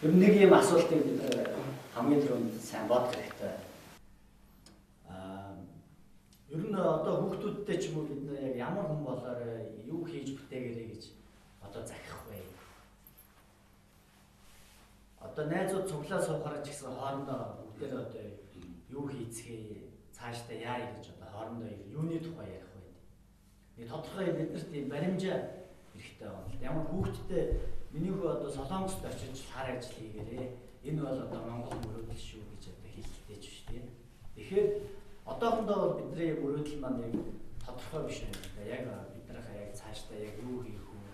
Ер нь нэг юм асуултыг бид хамгийн түрүүнд сайн бодох хэрэгтэй. Ер нь одоо хүүхдүүдтэй ч юм уу бид яг ямар хүн болоор юу хийж бүтээгээрэй гэж одоо захих вэ? Одоо найзууд цуглаа суухаар ч гэсэн хоорондоо бүгдээ одоо юу хийцгээе, цаашдаа яая гэж одоо хоорондоо юуны тухай ярих вэ? Нэг тодорхой биднэрт ийм баримжаа хэрэгтэй байна л да. Ямар хүүхдтэй миний хүү одоо Солонгост очиж хар ажил хийгээрээ энэ бол одоо Монгол мөрөөдөл шүү гэж одоо хэлэлтэй ч биш тийм. Тэгэхээр одоохондоо бол бидний мөрөөдөл маань яг тодорхой биш юм да. Яг биднийхээ яг цаашдаа яг юу хийх үү,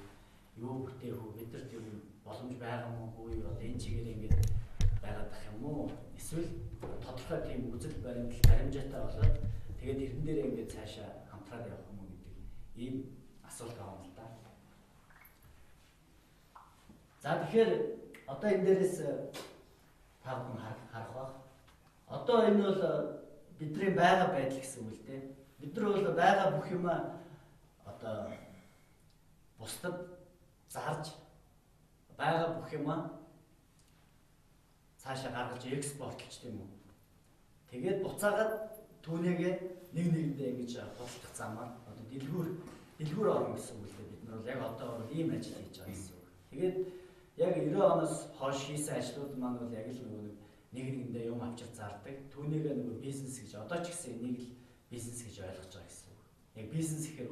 юу бүтээх үү, бидэрт юу боломж байгаа мó үгүй одоо энэ чигээр ингэж байгаад ах юм уу? Эсвэл тодорхой тийм үзэл баримжаатай болоод тэгээд эрдэн дээрээ ингэж цаашаа хамтраад явах юм уу гэдэг ийм асуулт байгаа юм л да. За тэгэхээр одоо энэ дээрээс та бүхэн харах баг. Одоо энэ бол бидний байгаа байдал гэсэн үг л дээ. Бид нар бол байгаа бүх юм одоо бусдад зарж байгаа бүх юм цаашаа гаргаж экспортлж тийм үү. Тэгээд буцаагаад түүнийгээ нэг нэгэндээ ингэж худалдах замаар одоо дэлгүүр орно гэсэн үг л дээ. Бид нар бол яг одоо бол ийм ажил хийж байгаа гэсэн үг. Тэгээд яг 90 оноос хойш хийсэн ажлууд маань бол яг л нэг нэгэндээ юм авчир зардаг. Түүнийгээ нэг бизнес гэж одоо ч гэсэн энийг л бизнес гэж ойлгож байгаа гэсэн үг. Яг бизнес гэхээр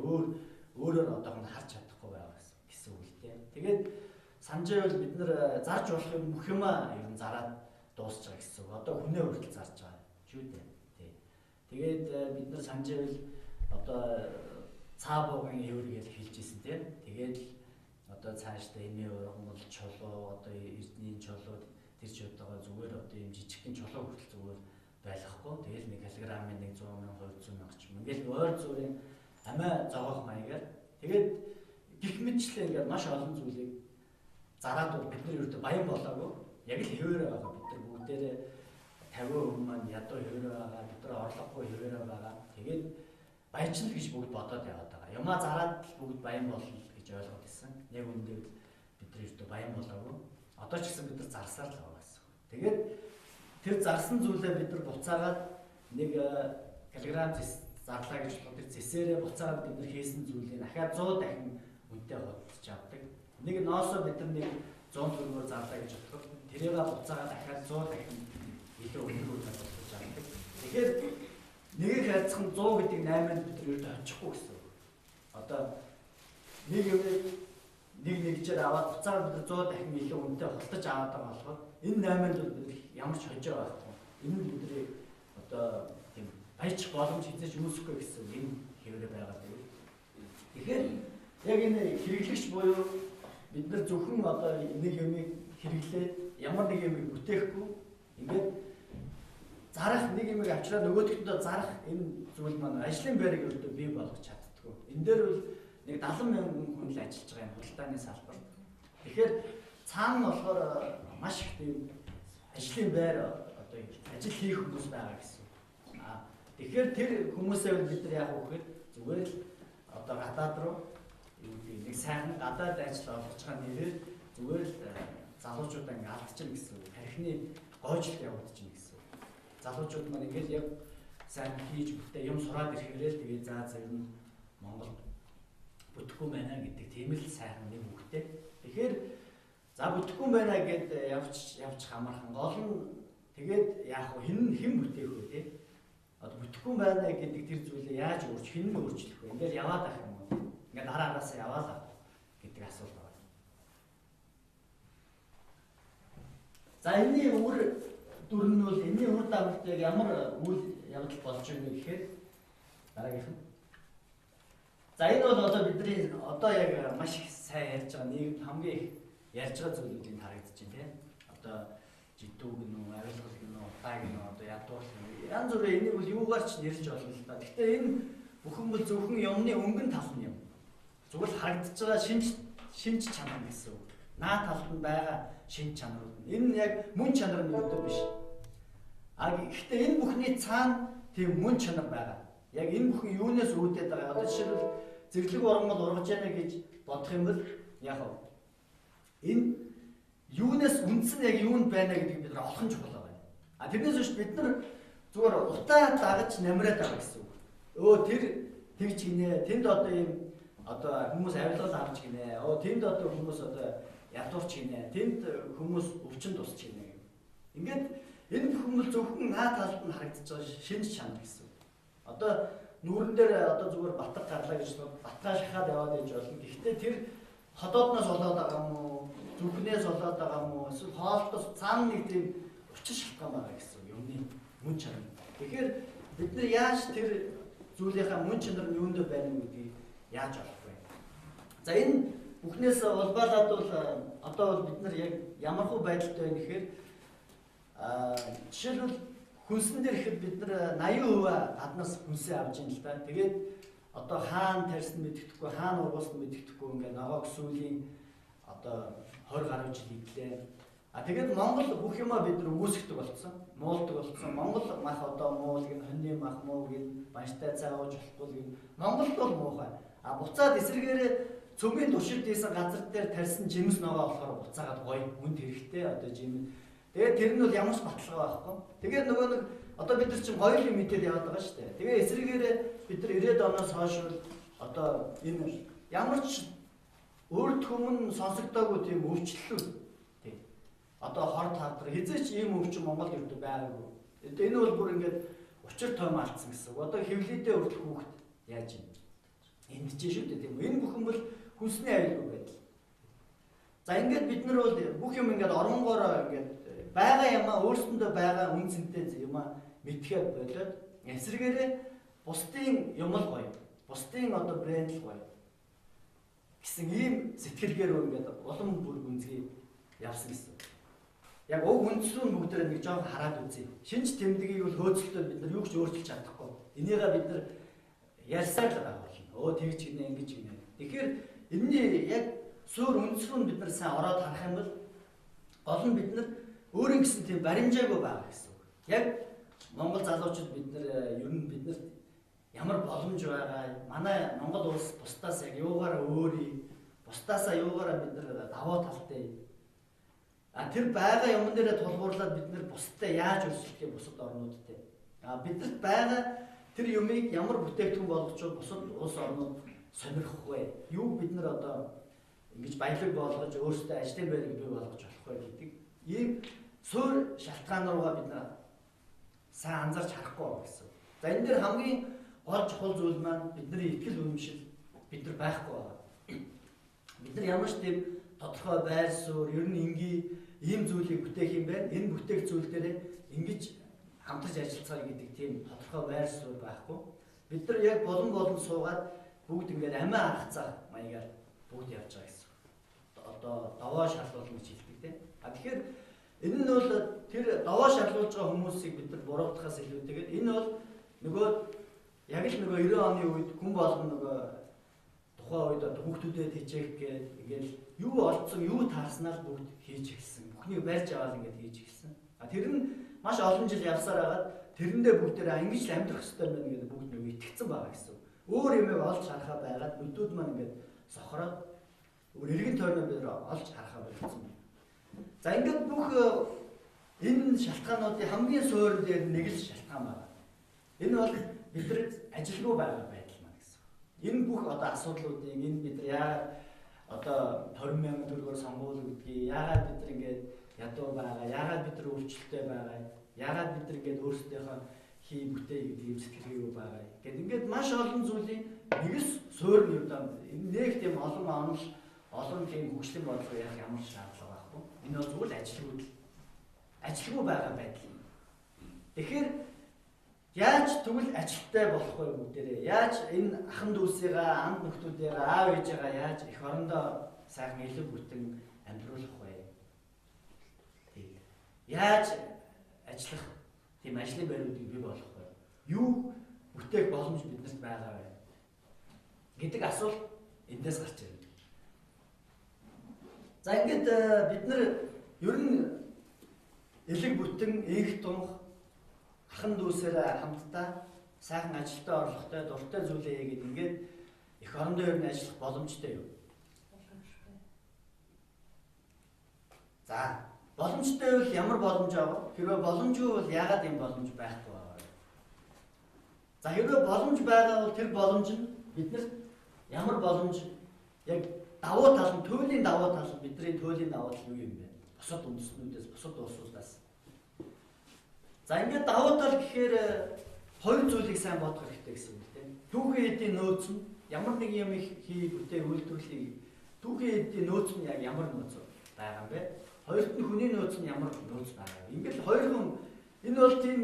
өөрөөр одоохонд харж чадахгүй байгаа гэсэн үг л дээ. Тэгээд санджаа бол бид нэр зарж болох юм бүх юм ер нь зараад дуусч байгаа гэсэн үг. Одоо хүнээ хүртэл зарж байгаа шүү дээ. Тий. Тэгээд бид нар санджаа бол одоо цаа буугын еврийг хэлж ирсэн тийм. Тэгээд одоо цаашдаа энэ ургамал чулуу одоо эрдний чулуу тэр ч одоо зүгээр одоо юм жижигхэн чулуу хүртэл зүгээр байхгүй. Тэгэл нэг килограмын 100 мянга 200 мянга ч юм. Ингээл ойр зүрийн амиа зогоох маягаар тэгээд гих мэтчлээ ингээд маш олон зүйлийг зараад бол бид нар ердөө баян болоогүй. Яг л хэвээрээ байгаа. Бид нар бүгдээрээ 50% маань ядуу хэвээрээ байгаа. Бид нар орлогогүй хэвээрээ байгаа. Тэгээд баяжл гэж бүгд бодоод яваад байгаа. Юмаа зараад бүгд баян болно гэж ойлгоод байсан. Яг үндэ бид нар ердөө баян болоогүй. Одоо ч гэсэн бид нар зарсаар л байгаа гэсэн. Тэгээд тэр зарсан зүйлээ бид нар буцаагаад нэг килограмм зарлаа гэж бодлоо. Тэр зэсээрээ буцаагаад бид нар хийсэн зүйлийг дахиад 100 дахин үнэтэй худалдаж авдаг. Нэг ноосоо бид нар нэг 100 төгрөгөөр зарлаа гэж бодлоо. Тэрийг буцаагаад дахиад 100 дахин илүү өндөр худалдаж авдаг. Тэгэхээр нэгийг хайцах нь 100 гэдэг 8-нд бид нар ердөө очихгүй гэсэн. Одоо нэг юм нэг нэгжээр аваад буцаагаад бид нар 100 дахин илүү үнэтэй худалдаж аваад байгаа болохоор энэ 8-нд бид нар ямар ч хожоо байхгүй. Энэ нь бидний одоо тийм баяж боломж хийж үүсэхгүй гэсэн энэ хэвээрээ байгаа тийм. Тэгэхээр яг энэ хэрэглэгч буюу бид нар зөвхөн одоо нэг юмыг хэрэглээд ямар нэг юмыг бүтээхгүй ингээд зарах нэг юмыг авчраад нөгөөдөгтөө зарах энэ зүйл маань ажлын байрыг өөртөө бий болгож чаддгүй. Энэ дээр бол нэг 70 мянган хүн л ажиллаж байгаа юм худалдааны салбар. Тэгэхээр цаана болохоор маш их тийм ажлын байр одоо ажил хийх хүмүүс байгаа гэсэн. Тэгэхээр тэр хүмүүсээ бид нар яг үхээр зүгээр л одоо гадаад руу нэг сайхан гадаад ажил олгож байгаа нэрээр зүгээр л залуучуудаа ингэ алдчихна гэсэн үг. Тархины гойжлт явагдчихна гэсэн үг. Залуучууд маань ингээл яг сайн хийж бүтээ юм сураад ирэхээрээ тэгээ за ер нь Монгол бүтэхгүй байна гэдэг тийм л сайхан нэг үгтэй. Тэгэхээр за бүтэхгүй байна гэд явж хамаархан гол нь тэгээд яах вэ? Хэн бүтээх вэ те? Одоо бүтэхгүй байна гэдэг тэр зүйлээ яаж хэн нь өөрчлөх вэ? Ингээл яваад ах юм уу? Ингээд араасаа яваалаа гэдэг асуулт байна. За энэний үр дүр нь бол энэний үр дагавар яг ямар үйл явдал болж байгаа гэхээр дараагийнх нь. За энэ бол одоо бидний одоо яг маш их сайн ярьж байгаа нэг хамгийн их ярьж байгаа зүйлүүдийг харагдаж байна тийм. Одоо жидүү гэнэ, авилгал гэнэ, утаа гэнэ, одоо ядуу гэнэ. Янз бүрийн энийг бол юугаар ч нэрлэж болно л да. Гэхдээ энэ бүхэн бол зөвхөн юмны өнгөн тал нь юм. Зүгээр л харагдаж байгаа шинж чанар гэсэн үг. Наа талд нь байгаа шинж чанарууд. Энэ яг мөн чанар нь өгдөө биш. Гэхдээ энэ бүхний цаана тийм мөн чанар байгаа. Яг энэ бүхэн юунаас үүдээд байгаа. Одоо жишээлбэл зэрлэг ургамал ургаж яана гэж бодох юм бол яг энэ юунаас үндсэн яг юунд байна гэдгийг бид нар олох нь чухал байна. А тэрнээс биш бид нар зүгээр утаа дагаж намраад байгаа гэсэн үг. Тэр тэгж гинэ. Тэнд одоо ийм одоо хүмүүс авилгал авч гинэ. Тэнд одоо хүмүүс одоо ядуурч гинэ. Тэнд хүмүүс өвчин тусч гинэ. Ингээд энэ бүхэн зөвхөн наа талд нь харагдаж байгаа шинж чанар гэсэн үг. Одоо нүүрэн дээр одоо зүгээр батг гарлаа гэж батгаа шахаад яваад иж болно. Гэхдээ тэр ходоодноос болоод байгаа юм уу? Зүрхнээс болоод байгаа юм уу? Эсвэл хоолтоос цаана нэг тийм учир шалтгаан байгаа гэсэн юмны мөн чанар. Тэгэхээр бид нар яаж тэр зүйлийнхаа мөн чанар нь юунд байна вэ гэдгийг яаж олох вэ? За энэ бүхнээс улбаалаад бол одоо бол бид нар яг ямар хөө байдалтай байна гэхээр жишээлбэл хүнсэн дээр ихэд бид нар 80% гаднаас хүнсээ авч ийн л да. Тэгээд одоо хаана тарьсан мэддэхгүй, хаана ургуулсан мэддэхгүй ингээд ногоог сүүлийн одоо 20 гаруй жил идлээ. Тэгээд Монгол бүх юмаа бид нар үүсгдэг болсон. Муулдаг болсон. Монгол мах одоо муул гин, хоньны мах муу гин, банштай цаагууж болохгүй гин. Монголд бол муухай. Буцаад эсрэгээрээ цөмийн туршилт хийсэн газар дээр тарьсан жимс ногоо болохоор буцаагаад гоё үнд хэрэгтэй одоо жимс. Тэгээд тэр нь бол ямар ч баталгаа байхгүй. Тэгээд нөгөө нэг одоо бид нар чинь гоё юм мэдээд яваад байгаа шүү дээ. Тэгээд эсрэгээрээ бид нар 90-ад оноос хойш одоо энэ ямар ч өөрт хүмүүн сонсогдоогүй тийм өвчлөлүүд тийм. Одоо хор тавдар хизээч ийм өвчин Монгол ердөө байгаагүй. Энэ бол бүр ингээд учир том алдсан гэсэн. Одоо хэвлэлдээ өртөх хүүхэд яаж юм? Энд ч шүү дээ тийм. Энэ бүхэн бол хүнсний аюулгүй байдал. За ингээд бид нар бол бүх юм ингээд оронгороо ингээд байгаа юмаа өөрсөндөө байгаа үн цэнтэй юмаа мэдхээр болоод эсрэгээрээ бусдын юм л гоё. Бусдын одоо брэнд л гоё. Гэсэн ийм сэтгэлгээр ингээд улам бүр гүнзгий явсан гэсэн. Яг уг үндслүүд бүгдээр нэг жоох хараад үзье. Шинж тэмдгийг бол хөөцөлтөөр бид нар юу ч өөрчилж чадахгүй. Энийгээ бид нар ярьсаар л байгаа болно. Тэгж гинэ ингэж гинэ. Тэгэхээр энэний яг суур үндслүүд бид нар сайн ороод харах юм бол гол нь бид нар өөрийн гэсэн тийм баримжаагүй байгаа гэсэн үг. Яг Монгол залуучууд бид нар ер нь биднэрт ямар боломж байгаа. Манай Монгол улс бусдаас яг юугаараа өөрий, бусдаасаа юугаараа бид нар даваа талтай. Тэр байгаа юм дээрээ тулгуурлаад бид нар бусдад яаж өрсөлдөх юм бусад орнуудтай. Бидэрт байгаа тэр юмыг ямар бүтээгдэхүүн болгож бусад улс орнууд сонирхох вэ? Юу бид нар одоо ингэж баялаг болгож өөрсдөө ажлын байрыг бий болгож болох вэ гэдэг ийм суур шалтгаан руугаа бид нар сайн анзаарч харахгүй байна гэсэн. За энэ дээр хамгийн гол чухал зүйл маань бидний итгэл үнэмшил бид нар байхгүй байна. Бид нар ямар ч тийм тодорхой байр суурь, ер нь ингийн ийм зүйлийг бүтээх юм байна. Энэ бүтээх зүйл дээр ингэж хамтарч ажиллацгаая гэдэг тийм тодорхой байр суурь байхгүй. Бид нар яг болон суугаад бүгд ингээд амиа анхацаа маягаар бүгд явж байгаа гэсэн. Одоо даваа шалгуулна гэж хэлдэг тийм. Тэгэхээр энэ нь бол тэр даваа шалгуулж байгаа хүмүүсийг бид нар буруутгахаас илүүтэйгээр энэ бол нөгөө яг л нөгөө 90 оны үед хүн болгон нөгөө тухайн үед одоо хүүхдүүдэд хичээх гээд ингээд юу олдсон, юу таарснаар бүгд хийж эхэлсэн. Бүхнийг барьж аваад ингээд хийж эхэлсэн. Тэр нь маш олон жил явсаар хагаад тэрэндээ бүгдээ ингэж л амьдрах хэрэгтэй байна гэдэг бүгд нэг итгэцэн байгаа гэсэн. Өөр юмыг олж харахаа байгаад нүдүүд маань ингээд сохроод өөр эргэн тойрноо бид олж харахаа болсон байна. За ингээд бүх энэ шалтгаануудын хамгийн суурь дээр нэг л шалтгаан байна. Энэ бол бидэнд ажилгүй байгаа байдал маань гэсэн. Энэ бүх одоо асуудлуудыг энэ бид нар яагаад одоо 20,000 төгрөгөөр сонгуул гэдгийг яагаад бид нар ингээд ядуу байгаа, яагаад бид нар өвчлөлтэй байгаа, яагаад бид нар ингээд өөрсдийнхөө хий бүтээ гэдэг юм сэтгэлгээгүй байгаа. Гэт ингээд маш олон зүйлийн нэгс суурь нь одоо нэг тийм олон онол, олон тийм хөгжлийн бодлого яах ямар шаардлага байхгүй. Энэ бол зүгээр л ажилгүй байгаа байдал юм. Тэгэхээр яаж тэгвэл ажилттай болох вэ бүгдээрээ? Яаж энэ ахан дүүсийгээ, анд нөхдүүдээ, аав ээжээгээ яаж эх орондоо сайхан илүү бүтэн амьдруулах вэ? Яаж ажиллах тийм ажлын байруудыг бий болгох вэ? Юу бүтээх боломж биднэрт байгаа вэ? Гэдэг асуулт эндээс гарч ирнэ. За ингээд бид нар ер нь элэг бүтэн, инх тунх, ахан дүүсээр хамтдаа сайхан ажилдаа орлоготой, дуртай зүйлээ хийгээд ингээд эх орондоо ер нь ажиллах боломжтой юу? За боломжтой бол ямар боломж авах? Хэрвээ боломжгүй бол яагаад ийм боломж байхгүй байгаа вэ? За хэрвээ боломж байгаа бол тэр боломж нь биднэрт ямар боломж яг давуу тал нь туйлын давуу тал нь бидний туйлын давуу тал юу юм бэ? Бусад үндэстнүүдээс бусад улсуудаас. За ингээд давуу тал гэхээр хоёр зүйлийг сайн бодох хэрэгтэй гэсэн үг тийм. Түүхийн эдийн нөөц нь ямар нэг юм хий бүтээх үйлдвэрлэлийг түүхийн эдийн нөөц нь яг ямар нөөц байгаа юм бэ? Хоёрт нь хүний нөөц нь ямар нөөц байгаа вэ? Ингээд хоёр хүн энэ бол тийм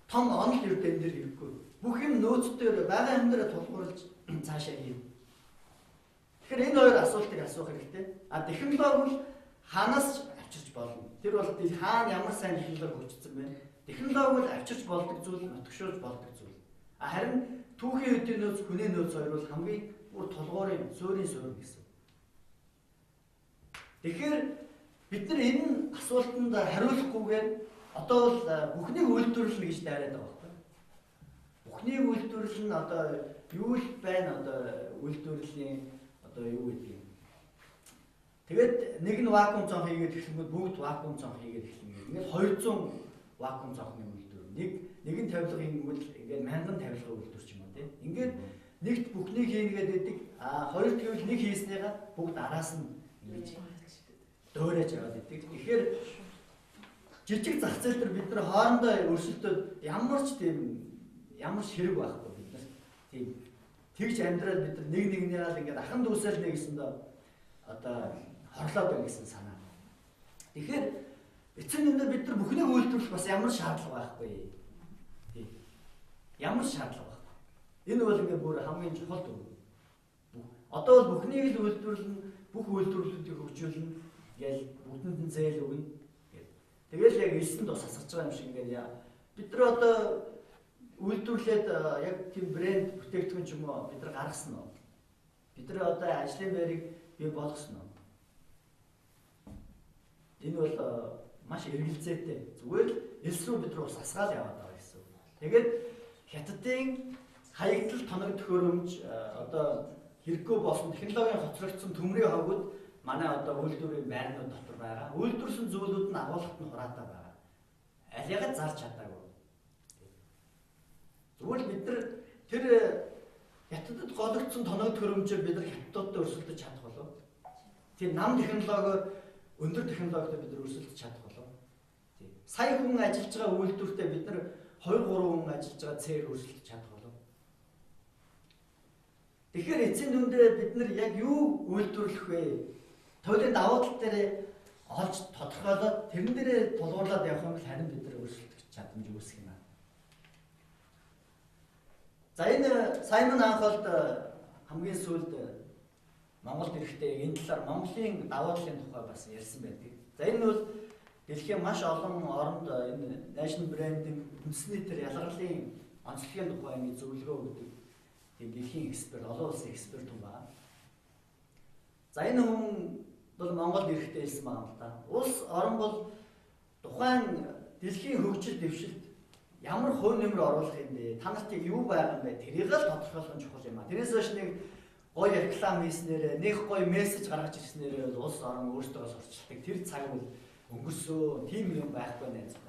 том онол юутай энэ дэр хэрэггүй. Бүх юм нөөцдөр байгаа юм дээр тулгуурлаж цаашаа хийнэ. Тэгэхээр энэ хоёр асуултыг асуух хэрэгтэй. Технологи бол хаанаас авчирч болно? Тэр бол хаана ямар сайн технологи хөгжсөн бэ? Технологи бол авчирч болдог зүйл, нутагшуулж болдог зүйл. Харин түүхийн эдийн нөөц, хүний нөөц хоёр бол хамгийн бүр тулгуурын суурийн суурь гэсэн. Тэгэхээр бид нар энэ асуултанд хариулахгүйгээр одоо бол бүхнийг үйлдвэрлэнэ гэж дайраад байгаа байхгүй. Бүхнийг үйлдвэрлэн одоо юу л байна одоо үйлдвэрлэлийн одоо юу гэдэг юм. Тэгээд нэг нь вакуум цонх хийгээд эхлэнгүүт бүгд вакуум цонх хийгээд эхлэнгээ. Ингээд 200 вакуум цонхны үйлдвэр. Нэг нь тавилга хийнгүүт ингээд 1000 тавилга үйлдвэрч юм уу тийм. Ингээд нэгт бүхнийг хийнгээд идэг. Хоёр тэгвэл нэг хийснийгаа бүгд араас нь ингэж дөөрэж яваад идэг. Тэгэхээр жижиг зах зээл дээр бид нар хоорондоо өрсөлдөд ямар ч хэрэг байхгүй бид нар тийм тэгж амьдраад бид нар нэг нэгнийгаа ингээд ахын дүүсэл нэгсэндээ одоо хорлоод байна гэсэн санаа. Тэгэхээр эцэг энэ бид нар бүхнийг үйлдвэрлэх бас ямар шаардлага байхгүй. Тийм. Ямар шаардлага байхгүй. Энэ бол ингээд бүр хамгийн чухал зүйл. Одоо бол бүхнийг л үйлдвэрлэн, бүх үйлдвэрлэлүүдийг хөгжүүлнэ гэж бүгдэнд нь зээл өгнө. Тэгэл яг 9 тус асарч байгаа юм шиг ингээд бид нар одоо үйлдвэрлээд яг тийм брэнд бүтээгдэхүүн ч юм уу бид нар гаргасан уу? Бид нар одоо ажлын байрыг бий болгосон уу? Энэ бол маш эргэлзээтэй. Зүгээр л элс рүү бид нар бас асгаал яваад байгаа гэсэн. Тэгээд хятадын хаягдл тоног төхөөрөмж одоо хэрэггүй болсон технологийн хоцрогдсон төмрийн хогод манай одоо үйлдвэрийн байрнууд дотор байгаа. Үйлдвэрсэн зүйлүүд нь агуулгад нь хураатай байгаа. Алиагаад зарж чадаагүй. Зүгээр л бид нар тэр хятадд гологдсон тоног төхөөрөмжөөр бид нар хятадтай өрсөлдөж чадах болов. Тийм нам технологиор өндөр технологитой бид нар өрсөлдөж чадах болов. Тийм. Сая хүн ажиллаж байгаа үйлдвэртэй бид нар 2-3 хүн ажиллаж байгаа цээр өрсөлдөж чадах болов. Тэгэхээр эцсийн дүндээ бид нар яг юу үйлдвэрлэх вэ? Туйлын давуу тал дээр олж тодорхойлоод тэрэн дээрээ тулгуурлаад явах юм бол харин бид нар өрсөлдөх чадамж үүсэх юм аа. За энэ Саймон Анхолд хамгийн сүүлд Монголд ирэхдээ энэ талаар Монголын давуу талын тухай бас ярьсан байдаг. За энэ бол дэлхийн маш олон оронд энэ national brand-ing үндэсний төр ялгарлын онцлогийн тухай ингэ зөвлөгөө өгдөг. Тийм дэлхийн эксперт, олон улсын эксперт хүн байна. За энэ хүн бол Монголд ирэхдээ хэлсэн байна л да. Улс орон бол тухайн дэлхийн хөгжил дэвшилт ямар хувь нэмэр оруулах юм бэ? Та нарт юу байгаа юм бэ? Тэрийг л тодорхойлох нь чухал юм аа. Тэрээс хойш нэг гоё реклам хийснээрээ, нэг гоё мессеж гаргаж ирснээрээ бол улс орон өөрсдөө сурчилдаг. Тэр цаг бол өнгөрсөө. Тийм юм байхгүй нэ зүгт.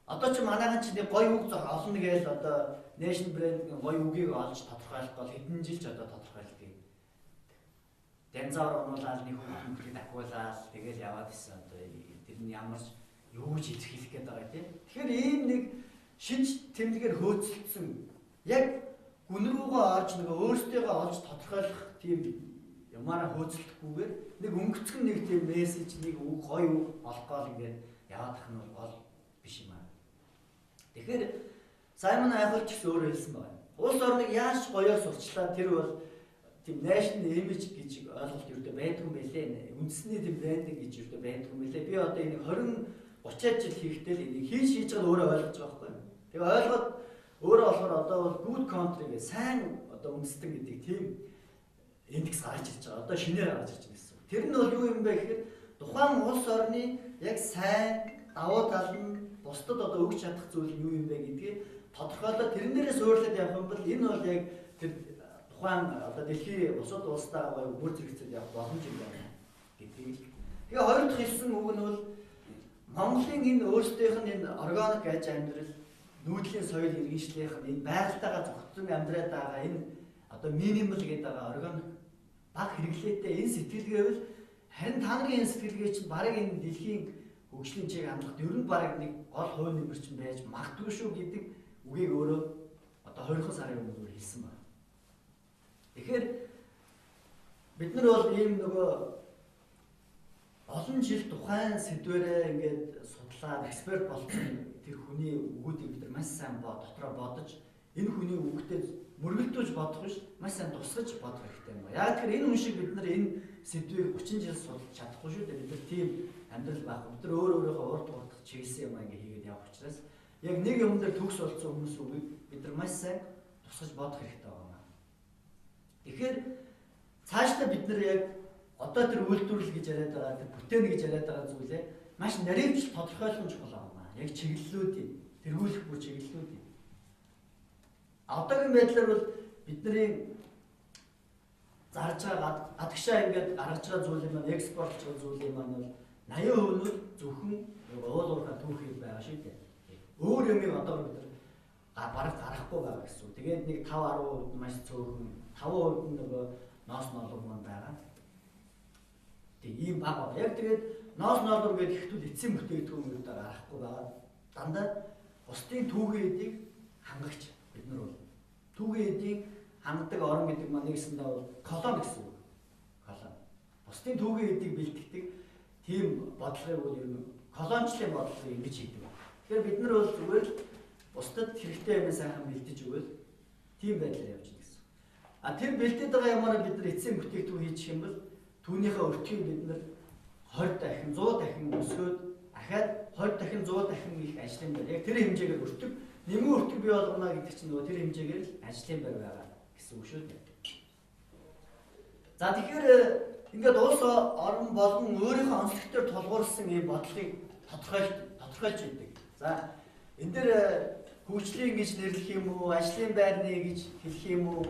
Одоо ч манайхан ч нэг гоё үг олно гээл одоо national brand-ийн гоё үгийг олж тодорхойлох бол хэдэн жил ч одоо тодорхойлдог. Дэнзаар онуулаад нэг хүүхэд ахиулаад тэгэл яваад исэн одоо тэр нь ямар юу гэж илэрхийлэх гээд байгаа тийм. Тэгэхээр ийм нэг шинж тэмдгээр хөөцөлдсөн яг гүн рүүгээ орж нэг өөртөө олж тодорхойлох тийм ямаараа хөөцөлдөхгүйгээр нэг өнгөцгөн нэг тийм мессеж нэг үг гоё үг олгоол ингээд яваад ах нь бол гол биш юм аа. Тэгэхээр Саймон Анхолд ч гэсэн өөрөө хэлсэн байна. Улс орныг яаж гоёор сурчлаа тэр бол тийм national image гэж ойлголт юутай байдаг юм байлээ. Үндэсний тийм брендинг гэж юутай байдаг юм байлээ. Би одоо энийг 20-30 жил хийхдээ л энийг хийж байгаа өөрөө ойлгож байгаа байхгүй. Тэгээ ойлгоод өөрөө болохоор одоо бол good country гэх сайн одоо үндэстэн гэдэг тийм индекс гарч ирж байгаа. Одоо шинээр гарч ирж байгаа гэсэн. Тэр нь бол юу юм бэ гэхээр тухайн улс орны яг сайн давуу тал нь бусдад одоо өгч чадах зүйл нь юу юм бэ гэдгийг тодорхойлоод тэрнээрээ суйрлаад явах юм бол энэ бол яг тэр тухайн одоо дэлхийн бусад улстай үр зэрэгцэд явах боломж юм байна гэдгийг. Тэгээ хоёр дахь хэлсэн үг нь бол Монголын энэ өөрсдийнх нь энэ органик аж амьдрал, нүүдлийн соёл иргэншлийнх нь энэ байгальтайгаа зохицсон амьдраад байгаа энэ одоо минимал гэдэг байгаа органик баг хэрэглээтэй энэ сэтгэлгээвэл харин та нарын энэ сэтгэлгээ чинь бараг энэ дэлхийн хөгжлийн чиг хандлагад ер нь бараг нэг гол хувь нэмэрч байж магадгүй шүү гэдэг үгийг өөрөө одоо 2 сарын өмнө хэлсэн байна. Тэгэхээр бид нар бол ийм нөгөө олон жил тухайн сэдвэрээ ингээд судлаад эксперт болсон тэр хүний үгүүдийг бид нар маш сайн дотроо бодож энэ хүний үгтэй мөргөлдүүлж бодох биш маш сайн тусгаж бодох хэрэгтэй юм байна. Яг тэгэхээр энэ хүн шиг бид нар энэ сэдвийг 30 жил судалж чадахгүй шүү дээ. Бид нар тийм амьдрал байхгүй. Бид нар өөрийнхөө урд урдах чиглэсэн юм ингээд хийгээд явах учраас яг нэг юм дээр төгс болсон хүмүүс үгийг бид нар маш сайн тусгаж бодох хэрэгтэй байна. Тэгэхээр цаашдаа бид нар яг одоо тэр үйлдвэрлэл гэж яриад байгаа, тэр бүтээн гэж яриад байгаа зүйлээ маш наривч тодорхойлох нь чухал байна. Яг чиглэлүүдийн тэргүүлэх бүр чиглэлүүдийн. Одоогийн байдлаар бол бидний зарж байгаа гадагшаа ингээд гаргаж байгаа зүйл маань экспортлж байгаа зүйл маань бол 80% нь зөвхөн уул уурхай түүхий байгаа шүү дээ. Өөр юм одоо бид нар бараг гарахгүй байгаа гэсэн үг. Тэгээд нэг 5-10% маш цөөхөн, 5% нь нөгөө ноос ноолур маань байгаа. Тэг ийм бага. Яг тэгээд ноос ноолур гэдэг ихтэл эцсийн бүтээгдэхүүнүүд гарахгүй байгаа. Дандаа бусдын түүхий эдийг хангагч бид нар бол түүхий эдийг хангадаг орон гэдэг маань нэгсэндээ бол колон гэсэн үг. Колон. Бусдын түүхий эдийг бэлтгэдэг тийм бодлогыг бол ер нь колончлын бодлогыг ингэж хийдэг. Тэгэхээр бид нар бол зүгээр л бусдад хэрэгтэй юм сайхан бэлтэж өгвөл тийм байдлаар явж байна гэсэн. А тэр бэлтээд байгаа юмараа бид нар эцсийн бүтээгдэхүүн хийчих юм бол түүнийхээ өртгийг бид нар 20 дахин 100 дахин өсгөөд дахиад 20 дахин 100 дахин их ажлын байр. Яг тэр хэмжээгээр өртөг нэмэн өртөг бий болгоно гэдэг чинь нөгөө тэр хэмжээгээр л ажлын байр байгаа гэсэн үг шүү дээ. За тэгэхээр ингээд улс орон болон өөрийнхөө онцлогтой тулгуурласан ийм бодлогыг тодорхойлж байдаг. За энэ дээр хөгжлийн гэж нэрлэх юм уу, ажлын байрны гэж хэлэх юм уу,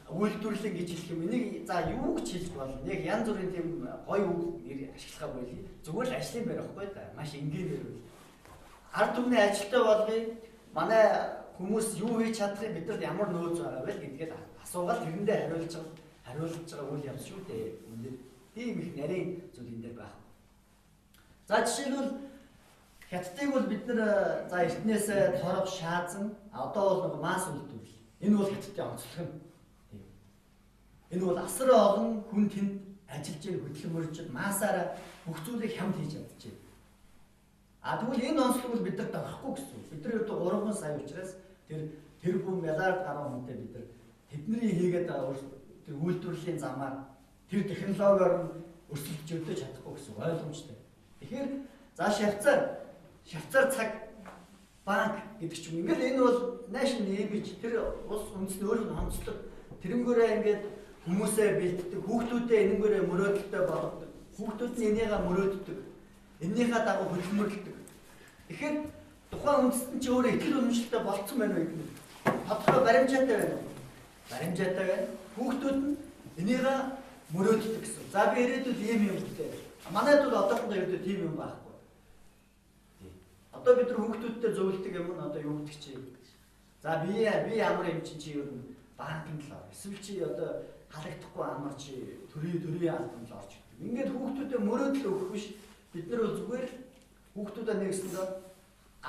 үйлдвэрлэл гэж хэлэх юм. Энийг за юу гэж хэлж болно? Яг янз бүрийн тийм гоё үг нэр ашиглахаа болий. Зүгээр л ажлын байр байхгүй да. Маш энгийнээр үл. Ард түмний ажилтай болгоё. Манай хүмүүс юу хийж чадахыг бидэнд ямар нөөц байгаа вэ гэдгээд асуугаад тэрэндээ хариулж байгаа үйл явц шүү дээ. Үнээр тийм их нарийн зүйл энэ дээр байх. За жишээлбэл хятадыг бол бид нар за эртнээсээ торог шаазан одоо бол нэг масс үйлдвэрлэл. Энэ бол хятадын онцлог юм. Энэ бол асар олон хүн тэнд ажиллаж хөдөлмөрчд маасаараа бүх зүйлийг хямд хийж чадчихжээ. А тэгвэл энэ онцлог бол бид нарт авахгүй гэсэн. Бид нар өөртөө 3 сая учраас тэр бүм миллиард гаруй хүнтэй бид нар тэдний хийгээд байгаа тэр үйлдвэрлэлийн замаар тэр технологиор өрсөлдөж өгдөө чадахгүй гэсэн ойлгомжтой. Тэгэхээр за Швейцар цаг банк гэдэг ч юм. Ингээл энэ бол national image тэр улс үндэсний өөрийн онцлог тэрнгээрээ ингээд хүмүүсээ бэлддэг, хүүхдүүдээ энэнгээрээ мөрөөдөлтэй болгодог, хүүхдүүд нь энийгээ мөрөөддөг, энэнийхээ дагуу хөдөлмөрлөдөг. Тэгэхээр тухайн үндэстэн чи өөрөө итгэл үнэмшилтэй болцсон байна уу гэдэг. Тодорхой баримжаатай байна уу? Баримжаатай байна. Хүүхдүүд нь энийгээ мөрөөддөг гэсэн. За би ирээдүйд ийм юм хэлээ. Манайд бол одоохондоо ирээдүйд тийм юм байхгүй. Одоо бид нар хүүхдүүдтэй зөвлөдөг юм нь одоо юу гэдэг чи. За би ямар юм чи юу банкнд л ор. Эсвэл чи одоо халагдахгүй амар чи төрийн албанд л орж ирдэг. Ингээд хүүхдүүдэд мөрөөдөл өгөх биш. Бид нар бол зүгээр л хүүхдүүдэд нэгсэндээ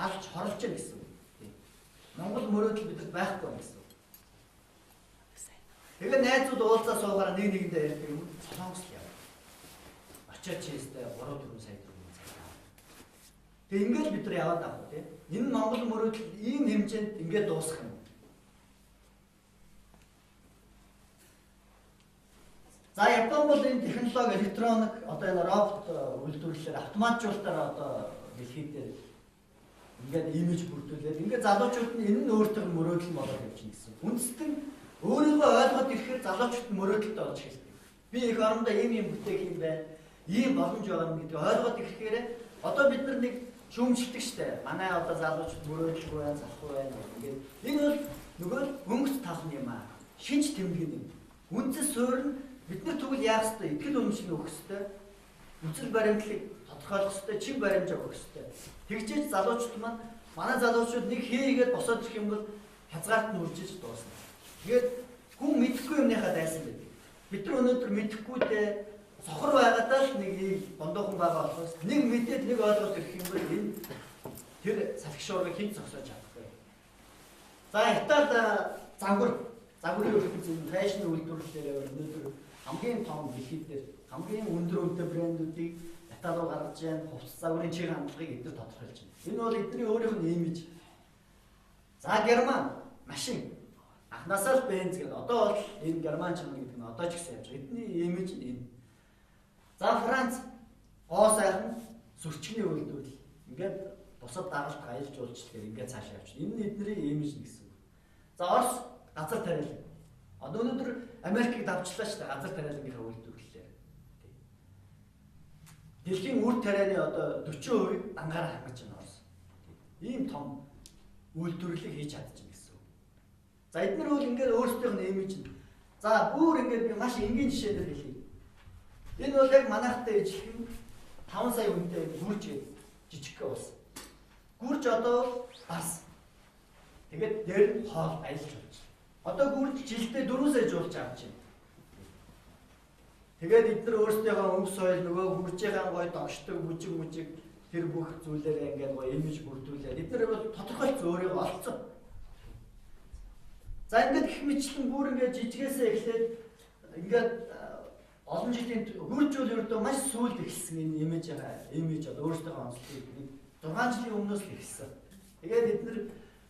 алж хорлож яа гэсэн үг. Монгол мөрөөдөл бидэд байхгүй гэсэн үг. Тэгээ найзууд уулзаа суугаар нэгэндээ ярьдаг юм. Солонгос л яа. Очоод чийстэй 3-4 сая төгрөг цалаа. Тэгээ ингээд бид нар яваад авах тийм. Энэ Монгол мөрөөдөл ийм хэмжээнд ингээд дуусах юм. За Япон бол энэ технологи электроник одоо энэ робот үйлдвэрлэлээр автоматжуулалтаар одоо дэлхийд дээр ингээд имиж бүрдүүлээд ингээд залуучууд нь энэ нь өөртөө мөрөөдөл болоод явж байна гэсэн. Үндэстэн өөрийгөө ойлгоод ирэхээр залуучууд нь мөрөөдөлтэй болж эхэлдэг. Би их орондоо ийм бүтээх юм байна. Ийм боломж байгаа юм гэдэг ойлгоод ирэхээр одоо бид нар нэг шүүмжилдэг штэ. Манай одоо залуучууд мөрөөдөлгүй байна, залахгүй байна. Ингээд энэ бол нөгөө өнгөц тавхан юм аа. Шинж тэмдэг юм. Үндэс суурь нь бид нар тэгвэл яах ёстой? Итгэл үнэмшил өгөх ёстой. Үзэл баримтлалыг тодорхойлох ёстой, чиг баримжаа өгөх ёстой. Тэгжээж залуучууд маань манай залуучууд нэг хийгээд босоод ирэх юм бол хязгаарт нь үржиж дуусна. Тэгээд хүн мэдэхгүй юмныхаа дайсан байдаг. Бид нар өнөөдөр мэдэхгүй дээ сохор байгаадаа л нэг бондоохон байгаа болохоос нэг мэдээд нэг ойлгоод ирэх юм бол энэ тэр салхишуурыг хэн зогсоож чадахгүй. За Итали загварын ертөнцийн фэшн үйлдвэрлэлээр өнөөдөр хамгийн том дэлхийд дээр хамгийн өндөр үнэтэй брэндүүдийг Итали руу гаргаж байна. Хувцас загварын чиг хандлагыг эдгээр тодорхойлж байна. Энэ бол эдний өөрийнх нь имиж. За Герман машин анхнаасаа л Бенц гэдэг. Одоо бол энэ Герман чанар гэдэг нь одоо ч гэсэн явж байгаа. Эдний имиж нь энэ. За Франц гоо сайхан сүрчгний үйлдвэрлэл. Ингээд бусад дагалт аялал жуулчлалээр ингээд цаашаа явж байна. Энэ нь эдний имиж нь гэсэн үг. За Орос газар тариалан. Одоо өнөөдөр Америкийг давчлаа шүү дээ газар тариалангийнхаа үйлдвэрлэлээр. Дэлхийн үр тарианы одоо 40% ангаараа хангаж байна Орос. Ийм том үйлдвэрлэлийг хийж чадчихна гэсэн үг. За эдгээр бол ингээд өөрсдийнх нь имиж нь. За бүр ингээд би маш энгийн жишээнээр хэлье. Энэ бол яг манайхтай ижилхэн 5 сая хүнтэй гүрж жижиг ус. Гүрж одоо бас. Тэгээд дээр нь хоол аялж болж. Одоо гүрж жилдээ 4 сая жуулж авч байна. Тэгээд эдгээр өөрсдийнхөө өмс соёл нөгөө гүржийн гой догшдог бүжиг тэр бүх зүйлээрээ ингээд гоё имиж бүрдүүлээд эдгээр бол тодорхойлц өөрийгөө олцсон. За ингээд гэх мэтлэн бүр ингээд жижигээсээ эхлээд ингээд олон жилийн гүрж үйл ердөө маш сүүлд эхэлсэн энэ имиж одоо өөрсдийнхөө онцлогыг 6 жилийн өмнөөс л эхэлсэн. Тэгээд эдгээр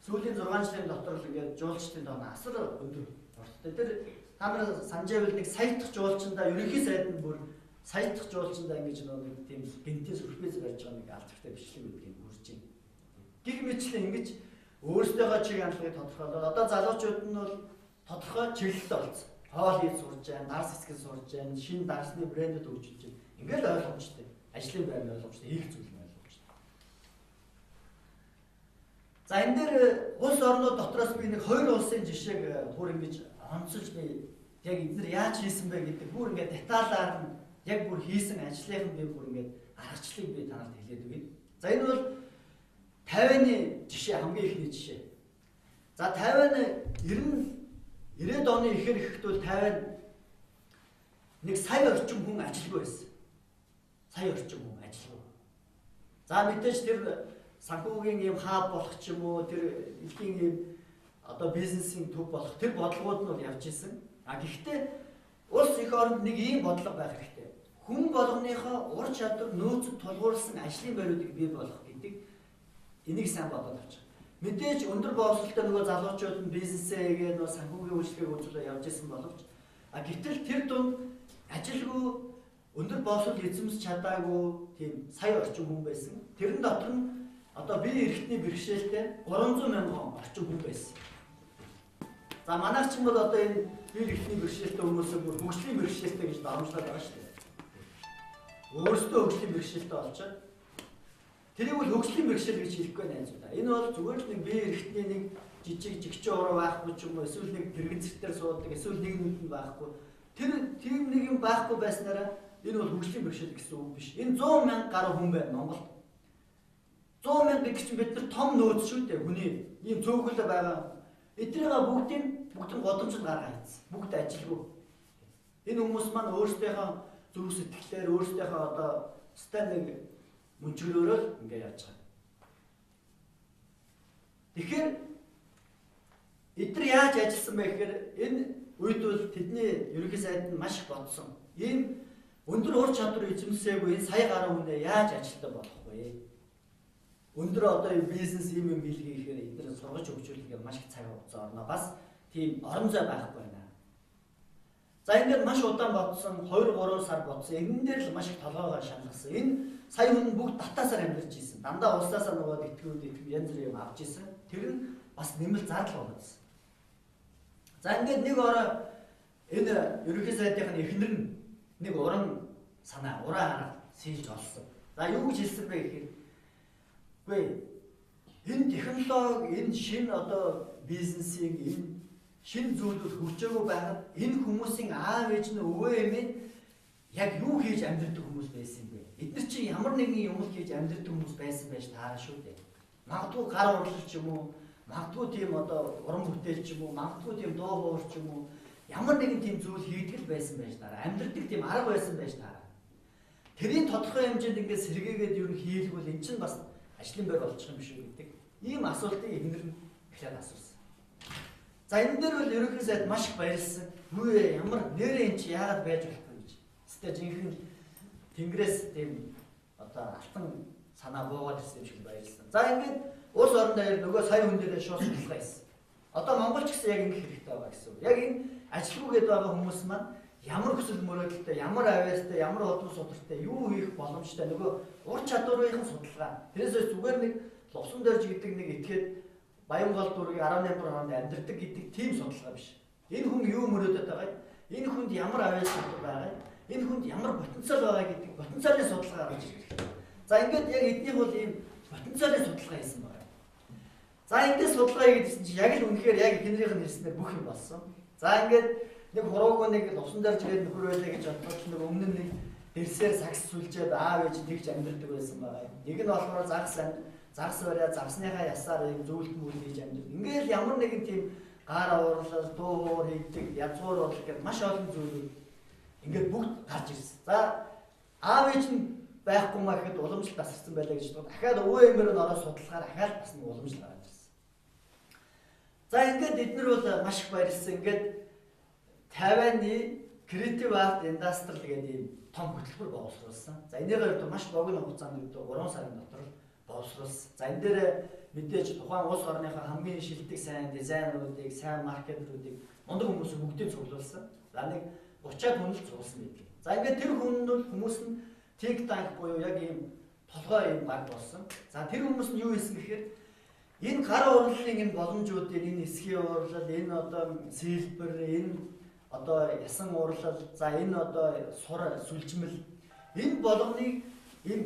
сүүлийн 6 жилийн дотор л ингээд жуулчдын тоо асар өндөр орчтой. Тэр та нар санаж байвал нэг сая дахь жуулчиндаа ерөнхий сайд нь бүр сая дахь жуулчиндаа ингэж нэг тийм гинтээс өрхбөс барьж байгаа нэг алдартай бичлэг үүдгийг үрж байна. Гэх мэтлэн ингэж өөрсдийнхөө чиг хандлагыг тодорхойлоод одоо залуучууд нь бол тодорхой чиглэлтэй болсон. Хоол хийж сурж байна, дарс хэсгэл сурж байна, шинэ дарсны брэндүүд хөгжиж байна. Ингээд ойлгомжтой. Ажлын байр нь ойлгомжтой, хийх зүйл нь ойлгомжтой. За энэ дээр улс орнууд дотроос би нэг 2 улсын жишээг бүр ингэж онцолж би яг эдгээр яаж хийсэн бэ гэдэг бүр ингээд деталаар нь яг бүр хийсэн ажлынх нь би бүр ингээд аргачлалыг би танарт хэлээд өгье. За энэ бол Тайваны жишээ хамгийн ихний жишээ. За Тайван 90-ад оны ихэр ихэхэд бол Тайван нэг сая орчим хүн ажилгүй байсан. Сая орчим хүн ажилгүй. За мэдээж тэр санхүүгийн юм хаб болох ч юм уу тэр дэлхийн юм одоо бизнесийн төв болох тэр бодлогууд нь бол явж исэн. А гэхдээ улс их оронд нэг ийм бодлого байх хэрэгтэй. Хүн болгоныхоо ур чадвар нөөцөд тулгуурласан ажлын байруудыг бий болгох гэдэг энийг сайн бодоод авчих. Мэдээж өндөр боловсролтой нөгөө залуучууд нь бизнесээ хийгээд нөгөө санхүүгийн үйлчлэгийг үзүүлээ явж исэн боловч а гэтэл тэр дунд ажилгүй өндөр боловсрол эзэмс чадаагүй тийм сая орчим хүн байсан. Тэрэн дотор нь одоо бие эрхтний бэрхшээлтэй 300 мянган орчим хүн байсан. За манайх ч юм бол одоо энэ бие эрхтний бэрхшээлтэй хүмүүсээ бүр хөгжлийн бэрхшээлтэй гэж дарамжлаад байгаа шүү дээ. Өөрсдөө хөгжлийн бэрхшээлтэй болчиход тэрийг бол хөгжлийн бэрхшээл гэж хэлэхгүй найзуудаа. Энэ бол зүгээр л нэг бие эрхтний нэг жижиг жигчэн уруу байхгүй ч юм уу эсвэл нэг тэрэгэн зэртээр суудаг эсвэл нэг нүдэнд байхгүй. Тэр тийм нэг юм байхгүй байснараа энэ бол хөгжлийн бэрхшээл гэсэн үг биш. Энэ 100 мянга гаруй хүн байна Монголд. 100 мянга гэх чинь бид нар том нөөц шүү дээ. Хүний ийм цөөхөлөө байгаа. Эдрийг бүгд нь годомжид гаргаа хийсэн. Бүгд ажилгүй. Энэ хүмүүс маань өөрсдийнхөө зөв сэтгэлээр өөрсдийнхөө одоо стандартыг мөнчгөрөөрөө ингээд явж байгаа. Тэгэхээр эдгээр яаж ажилласан бэ гэхээр энэ үед бол тэдний ерөнхий сайд нь маш их бодсон. Ийм өндөр ур чадвар эзэмсээгүй энэ сая гаруй хүнээ яаж ажилтаа болох вэ? Өндөр одоо бизнес ийм юм биелгээ гэхээр эдгээр сургаж хөгжүүлэхээр маш их цаг хугацаа орно. Бас тийм орон зай байхгүй байна. За ингээд маш удаан бодсон 2-3 сар бодсон. Энэ дээр л маш их толгоогоо шалгасан. Энэ сая хүн бүгд татаасаар амьдарч ийсэн. Дандаа улсаасаа нөгөө итгэв янз бүрийн юм авч ийсэн. Тэр нь бас нэмэлт зардал болгосон. За ингээд нэг ороо энэ ерөнхий сайдын эхнэр нь нэг уран санаа, ураа хараа сэлж олсон. За юу гэж хэлсэн бэ гэхээр үгүй энэ технологи, энэ шинэ одоо бизнесийн энэ шинэ зүйлүүд хөгжөөгөө байгаад энэ хүмүүсийн аав ээж нь өвөө эмээ яг юу хийж амьдрэх хүмүүс байсан бэ? Эдгээр чинь ямар нэгэн юм хийж амьдрэх хүмүүс байсан байж таараа шүү дээ. Магадгүй гар урлал ч юм уу, магадгүй тийм одоо уран бүтээл ч юм уу, магадгүй тийм дуу хоор ч юм уу, ямар нэгэн тийм зүйл хийдэг л байсан байж таараа. Амьдрэх тийм арга байсан байж таараа. Тэрийн тодорхой хэмжээнд ингээд сэргээгээд юу хийлгүүл эн чинь бас ажлын байр болчих юм шүү гэдэг. Ийм асуултыг эхнэр нь эхлээд асуусан. За энэ дээр бол ерөнхий сайд маш их баярлсан. Хөөе ямар нэрээ эн чи яагаад байж болохгүй гэж. Эсвэл жинхэнэ Тэнгэрээс тийм одоо алтан санаа буугаад ирсэн юм шиг баярлсан. За ингээд улс орон дээр нөгөө сая хүн дээрээ шууд судалгаа хийсэн. Одоо Монгол ч гэсэн яг ингэ хэрэгтэй байгаа гэсэн үг. Яг энэ ажилгүйгээд байгаа хүмүүс маань ямар хүсэл мөрөөдөлтэй, ямар авьяастай, ямар удам судартай, юу хийх боломжтой нөгөө ур чадварынхын судалгаа. Тэрээс зүгээр нэг лувсан дөрж гэдэг нэг этгээд Баянгол дүүргийн 18 хононд амьдардаг гэдэг тийм судалгаа биш. Энэ хүн юу мөрөөдөд байгаа юм? Энэ хүнд ямар авьяас байгаа юм? Энэ хүнд ямар потенциал байгаа гэдэг потенциалын судалгаа гаргаж ирдэг. За ингээд яг эднийх бол ийм потенциалын судалгаа хийсэн байна. За ингээд судалгаа хийгээдсэн чинь яг л үнэхээр яг эхнэрийнх нь хэлснээр бүх юм болсон. За ингээд нэг хуруугүй нэг лувсан дөрж гээд нөхөр байлаа гэж бодож нэг өмнө нь нэг дэрсээр сакс сүлжээд аав ээж тэгж амьдардаг байсан байгаа юм. Нэг нь болохоор загас бариа загсныхаа ясаар юм зөвлөлт мөл хийж амьдардаг. Ингээд ямар нэгэн тийм гар уурлал, дуу хоор хийдэг, язгуур бодлого гэдэг маш олон зүйлүүд ингээд бүгд гарч ирсэн. За аав ээж нь байхгүй маа гэхэд уламжлалт тасарсан байлаа гэж бодоод дахиад өвөө эмээр нь ороод судалгаар дахиад бас нэг уламжлал гараад ирсэн. За ингээд эднэр бол маш их баярлсан. Ингээд Тайваны Creative Art Industry гэдэг ийм том хөтөлбөр боловсруулсан. За энэгээр маш богино хугацаанд 3 сарын дотор боловсруулсан. За энэ дээр мэдээж тухайн улс орныхаа хамгийн шилдэг сайн дизайнеруудыг, сайн маркетеруудыг мундаг хүмүүсийг бүгдийг цуглуулсан. За нэг 30-аад хүн л цугласан байдаг. За ингээд тэр хүн нь бол хүмүүс нь think tank буюу яг ийм толгой ийм баг болсон. За тэр хүмүүс нь юу хийсэн гэхээр энэ гар урлалын энэ боломжуудыг, энэ эсхийн урлал, энэ одоо сэлбэр, энэ одоо ясан урлал, за энэ одоо сур сүлжмэл энэ болгоныг энэ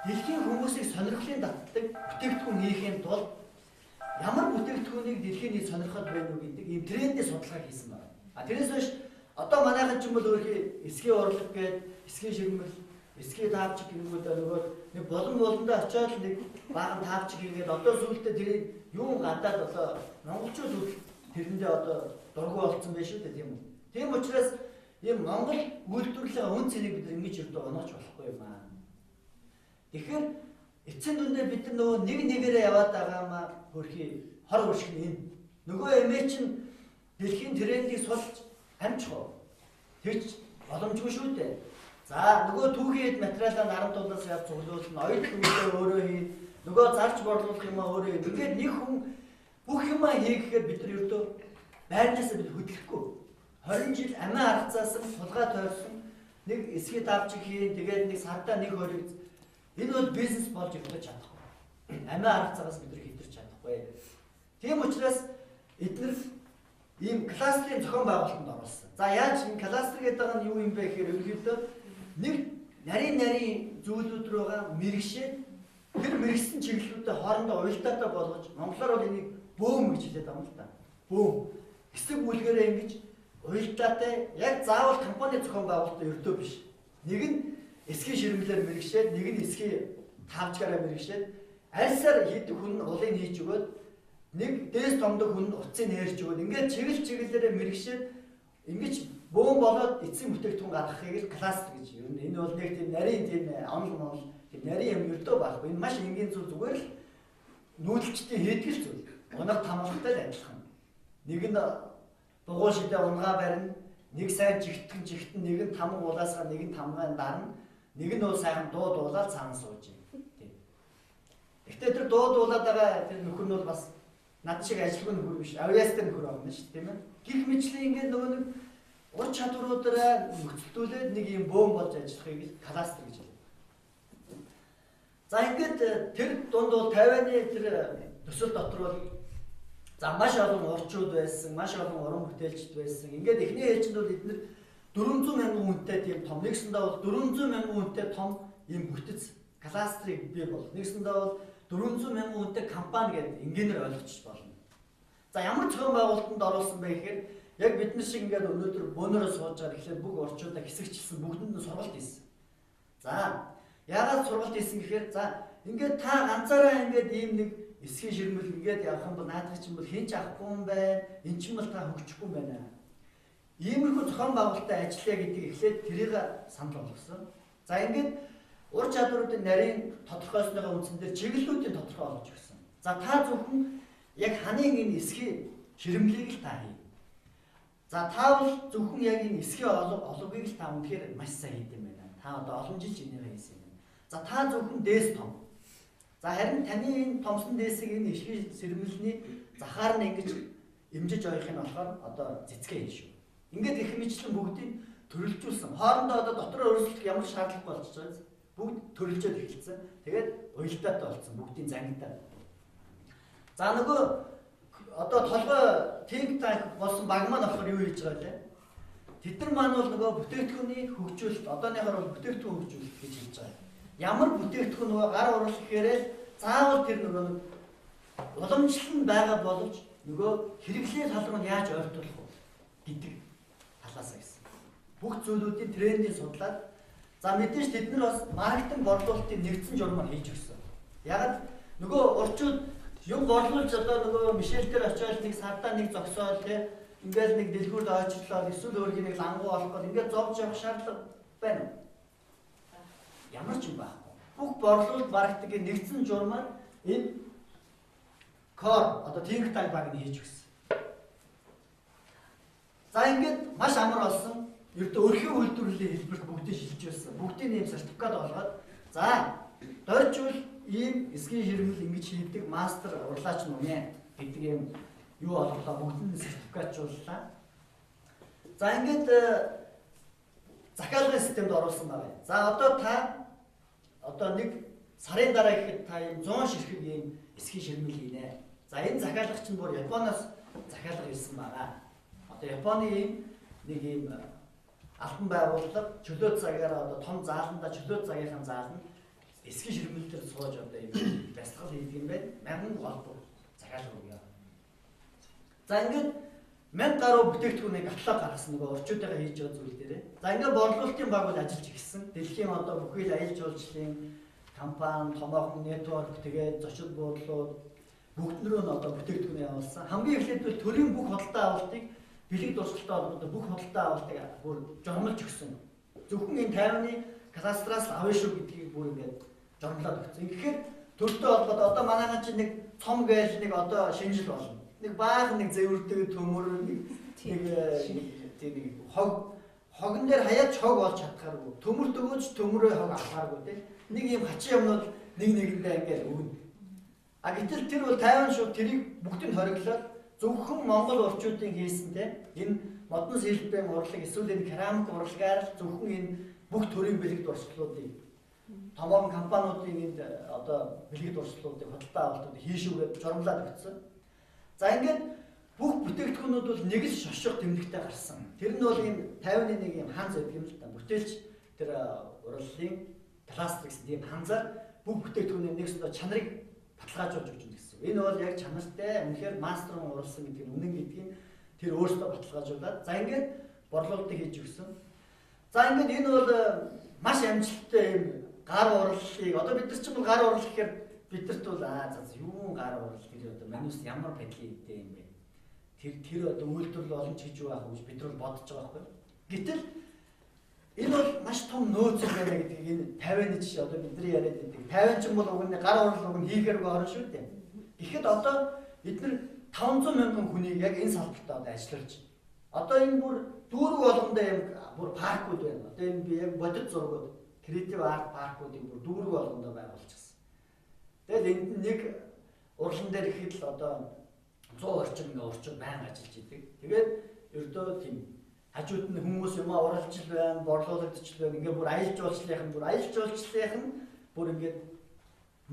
дэлхийн хүмүүсийг сонирхлын татдаг бүтээгдэхүүн хийхийн тулд ямар бүтээгдэхүүнийг дэлхийн сонирхоод байна уу гэдэг ийм трендийн судалгаа хийсэн байна. А тэрээс биш одоо манайхан ч юм бол өөрхий эсхийн урлаг гээд эсхийн ширмэл, эсхийн таавчиг гингүүд нөгөө нэг болондоо очиод нэг баахан таавчиг хийгээд одоо сүүлдээ тэрийг юу гадаад одоо монголчууд тэрэндээ одоо дургу болцсон байх шүү дээ тийм үү. Тийм учраас ийм Монгол үйлдвэрлэлийн үн цэнийг бид ингэж өрдөө оноож болохгүй юм аа. Тэгэхээр эцсийн дүндээ бид нөгөө нэг нэгээрээ яваад байгаа маа хөрхий хор уршиг юм. Нөгөө эмээ чинь дэлхийн трендийг сулж амжих. Тэгж боломжгүй шүү дээ. За нөгөө түүхийн материалаа нарантуулаас яв цуглуулна, оюут төвлөө өөрөө хий, нөгөө зарж борлуулах юм аа өөрөө. Ингээд нэг хүн бүх юмаа хийгээд бид нар өрдөө байрнаас бид хөдлөхгүй. 20 жил амиа аргацаас сулгаа тойрсон нэг эсхий давчиг хийн тэгээд нэг сардаа нэг хориг энэ бол бизнес болж явах чадахгүй. Амиа аргацаас бид нар хэтэрч чадахгүй. Тийм учраас эдгээр ийм кластерын зохион байгуулалтанд оруулсан. За яаж энэ кластер гэдэг нь юу юм бэ гэхээр ерөнхийдөө нэг нарийн зүйлүүд рүүгээ мэрэгшээд тэр мэрэгсэн чиглэлүүдэд хоорондоо уялдаатай болгож монголоор бол энийг бөөм гэж хэлээд байгаа юм л да. Бөөм. Хэсэг бүлгэрээ ингэж уялдаатай яг заавал компани зохион байгуулалтын өртөө биш. Нэг нь эсхийн ширмэлээр мэрэгшээд, нэг нь эсхийн таавчгаараа мэрэгшээд, альсаар хийдэг хүн улыг хийж өгөөд, нэг дээс томдог хүн утсыг нээрч өгөөд, ингээд чиглэлээрээ мэрэгшээд ингэж бөөм болоод эцсийн бүтээгдэхүүн гаргахыг кластер гэж. Ер нь энэ бол нэг тийм нарийн тийм онол тийм нарийн юм өртөө байхгүй. Энэ маш энгийн зүйл зүгээр л нүүдэлчдийн хийдэг л зүйл. Унаг тамгалтай л адилхан. Нэг нь дугуй шидэ унгаа барина, нэг сайн жигтэн, нэг нь тамга улаасгаа, нэг нь тамгаан дарна, нэг нь бол сайхан дуу дуулаад цаана сууж юм. Тийм. Гэхдээ тэр дуу дуулаад байгаа тэр нөхөр нь бол бас над шиг ажилгүй нөхөр биш, авьяастай нөхөр байна шүү дээ, тийм ээ. Гэх мэтчлэн ингээд нөгөө нэг ур чадваруудаараа нөхцөлдүүлээд нэг юм бөөм болж ажиллахыг кластер гэж байна. За ингээд тэр дунд бол 50-ны тэр төсөл дотор бол за маш олон урчууд байсан, маш олон уран бүтээлчд байсан. Ингээд эхний ээлжинд бол эдгээр 400,000 хүнтэй тийм том, нэгсэндээ бол 400,000 хүнтэй том ийм бүтэц кластерыг бий бол. Нэгсэндээ бол 400,000 хүнтэй компани гэдэг ингээр ойлгочих болно. За ямар зохион байгуулалтанд оруулсан бэ гэхээр яг бид нар шиг ингээд өнөөдөр бөөнөрөө сууж байгаа гэхлээр бүх орчуудаа хэсэгчилсэн бүгдэнд нь сургалт хийсэн. За яагаад сургалт хийсэн гэхээр за ингээд та ганцаараа ингээд ийм нэг эсхийн ширмэл ингээд явах юм бол наадах чинь бол хэн ч авахгүй юм байна. Энд чинь бол та хөгжихгүй юм байна. Иймэрхүү зохион байгуулалттай ажиллая гэдэг эхлээд тэрийг санал болгосон. За ингээд ур чадваруудын нарийн тодорхойлсныхаа үндсэн дээр чиглэлүүдийн тодорхой олгож өгсөн. За та зөвхөн яг ханийн энэ эсхийн ширмлийг л та хий. За та бол зөвхөн яг энэ эсхийн олгыг л та үнэхээр маш сайн хийд юм байна. Та одоо олон жил энийгээ хийсэн юм. За та зөвхөн дээс том. За харин таны энэ томсон дээсийг энэ эсхийн ширмэлний захаар нь ингэж эмжиж ойх нь болохоор одоо цэцгээ хийн шүү. Ингээд их мэтлэн бүгдийг төрөлжүүлсэн. Хоорондоо одоо дотор өөрчлөлт ямар шаардлагагүй болчихж байгаа. Бүгд төрөлжөөд эхэлсэн. Тэгээд уялдаатай болсон бүгдийн зангидаа. За нөгөө одоо толгой think tank болсон баг маань болохоор юу хийж байгаа вэ? Тэд нар маань бол нөгөө бүтээгдэхүүний хөгжүүлэлт, одооныхоор бол бүтээгдэхүүн хөгжүүлэлт гэж хэлж байгаа. Ямар бүтээгдэхүүн нөгөө гар урлах гэхээр заавал тэр нөгөө уламжлал нь байгаа боловч нөгөө хэрэглээ тал руу яаж ойртуулах вэ гэдэг талаасаа гэсэн. Бүх зүйлүүдийн трендийг судлаад за мэдээж тэд нар бас маркетинг борлуулалтын нэгдсэн журмаар хийж өгсөн. Ягаад нөгөө урчууд юм борлуулж одоо нөгөө Мишель дээр очиод нэг сардаа нэг зогсоол те ингээл нэг дэлгүүрд ойчлоо эсвэл өөрхийн нэг лангуу олох гол ингээд зовж явах шаардлага байна. Ямар ч юм байхгүй. Бүх борлуулалт маркетингийн нэгдсэн журмаар энэ core одоо think tank баг нь хийж өгсөн. За ингээд маш амар болсон. Ердөө өрхийн үйлдвэрлэлийн хэлбэрт бүгдийг шилжиж байсан. Бүгдийн нэм сертификат олгоод за дойрчвол ийм эсгийн ширмэл ингэж хийдэг мастер урлаач нүнэ гэдэг юм юу олголоо бүгдэнд сертификатжууллаа. За ингээд захиалгын системд оруулсан байна. За одоо та одоо нэг сарын дараа гэхэд та ийм 100 ширхэг ийм эсгийн ширмэл хийнэ. За энэ захиалга чинь бүр Японоос захиалга ирсэн байгаа. Одоо Японы ийм нэг ийм албан байгууллага чөлөө цагаараа одоо том зааланда чөлөө цагийнхаа заал нь эсгийн ширмэлтээр сууж одоо ийм бясалгал хийдэг юм байна. 1000 голбор захиалга өгье. За ингээд 1000 гаруй бүтээгдэхүүнийг каталог гаргасан нөгөө орчуудаараа хийж байгаа зүйл дээрээ. За ингээд борлуулалтын баг бол ажиллаж ирсэн. Дэлхийн одоо бүхий л аялал жуулчлалын компани, томоохон нэтворк тэгээд зочид буудлууд бүгднөрөө нь одоо бүтээгдэхүүн явуулсан. Хамгийн эхлээд бол төрийн бүх худалдаа авалтыг бэлэг дурсгалтай холбоотой бүх худалдаа авалтыг бүр жормолж өгсөн. Зөвхөн энэ 50-ны кадастраас авъя шүү гэдгийг бүр ингээд жормлоод өгсөн. Тэгэхээр төртөө холбоод одоо манайхан чинь нэг цом гээл нэг одоо шинжил болно. Нэг баахан нэг зэвэрдэг төмөр нэг хогон дээр хаяач хог болж чадхааргүй. Төмөр төгөөж төмөрөө хог авахааргүй тийм. Нэг юм хачин юмнууд нэг нэгэндээ ингээд өгнө. А гэтэл тэр бол тайван шууд тэрийг бүгдийг хориглоод зөвхөн Монгол урчуудын хийсэнтэй энэ модон сэлбэн урлаг эсвэл энэ керамик урлагаар зөвхөн энэ бүх төрлийн бэлэг дурсгалуудыг томоохон компаниудын энд одоо бэлэг дурсгалуудыг худалдаа авалтуудыг хийшүүгээд журамлаад өгсөн. За ингээд бүх бүтээгдэхүүнүүд бол нэг л шошго тэмдэгтэй гарсан. Тэр нь бол энэ 50-ны нэг юм ханз байдаг юм л та. Бүтээлч тэр урлагийн пластикс тийм ханзаар бүх бүтээгдэхүүний нэгсэндээ чанарыг баталгаажуулж өгч байна гэсэн. Энэ бол яг чанартай үнэхээр мастер урлсан гэдэг нь үнэн гэдгийг тэр өөрсдөө баталгаажуулаад за ингээд борлуулалтыг хийж өгсөн. За ингээд энэ бол маш амжилттай юм гар урлалыг одоо бид нар ч юм гар урлал гэхээр бидэрт бол юу гар урлал тэр одоо манус ямар байдлын хэвтэй юм бэ? Тэр одоо үйлдвэрлэл олон ч хийж байгаа гэж бид нар бодож байгаа байхгүй. Гэтэл энэ бол маш том нөөц юм байна гэдгийг энэ 50-ны жишээ одоо бидний яриад байдаг. 50 ч юм бол уг нь гар урлал уг нь хийхээргүй орно шүү дээ. Тэгэхэд одоо бид нар 500 мянган хүнийг яг энэ салбартаа одоо ажиллуулж байна. Одоо энэ бүр дүүрэг болгондоо юм бүр паркууд байна. Одоо энэ би яг бодит зургууд креатив арт паркуудыг бүр дүүрэг болгондоо байгуулчихсан. Тэгэл энд нэг урлан дээр ихэд л одоо 100 орчим ингээ урчууд байнга ажиллаж идэг. Тэгээд ердөө тийм хажууд нь хүмүүс юм уралж л байна, борлуулагдаж л байна. Ингээ бүр аялал жуулчлалынх нь бүр ингээд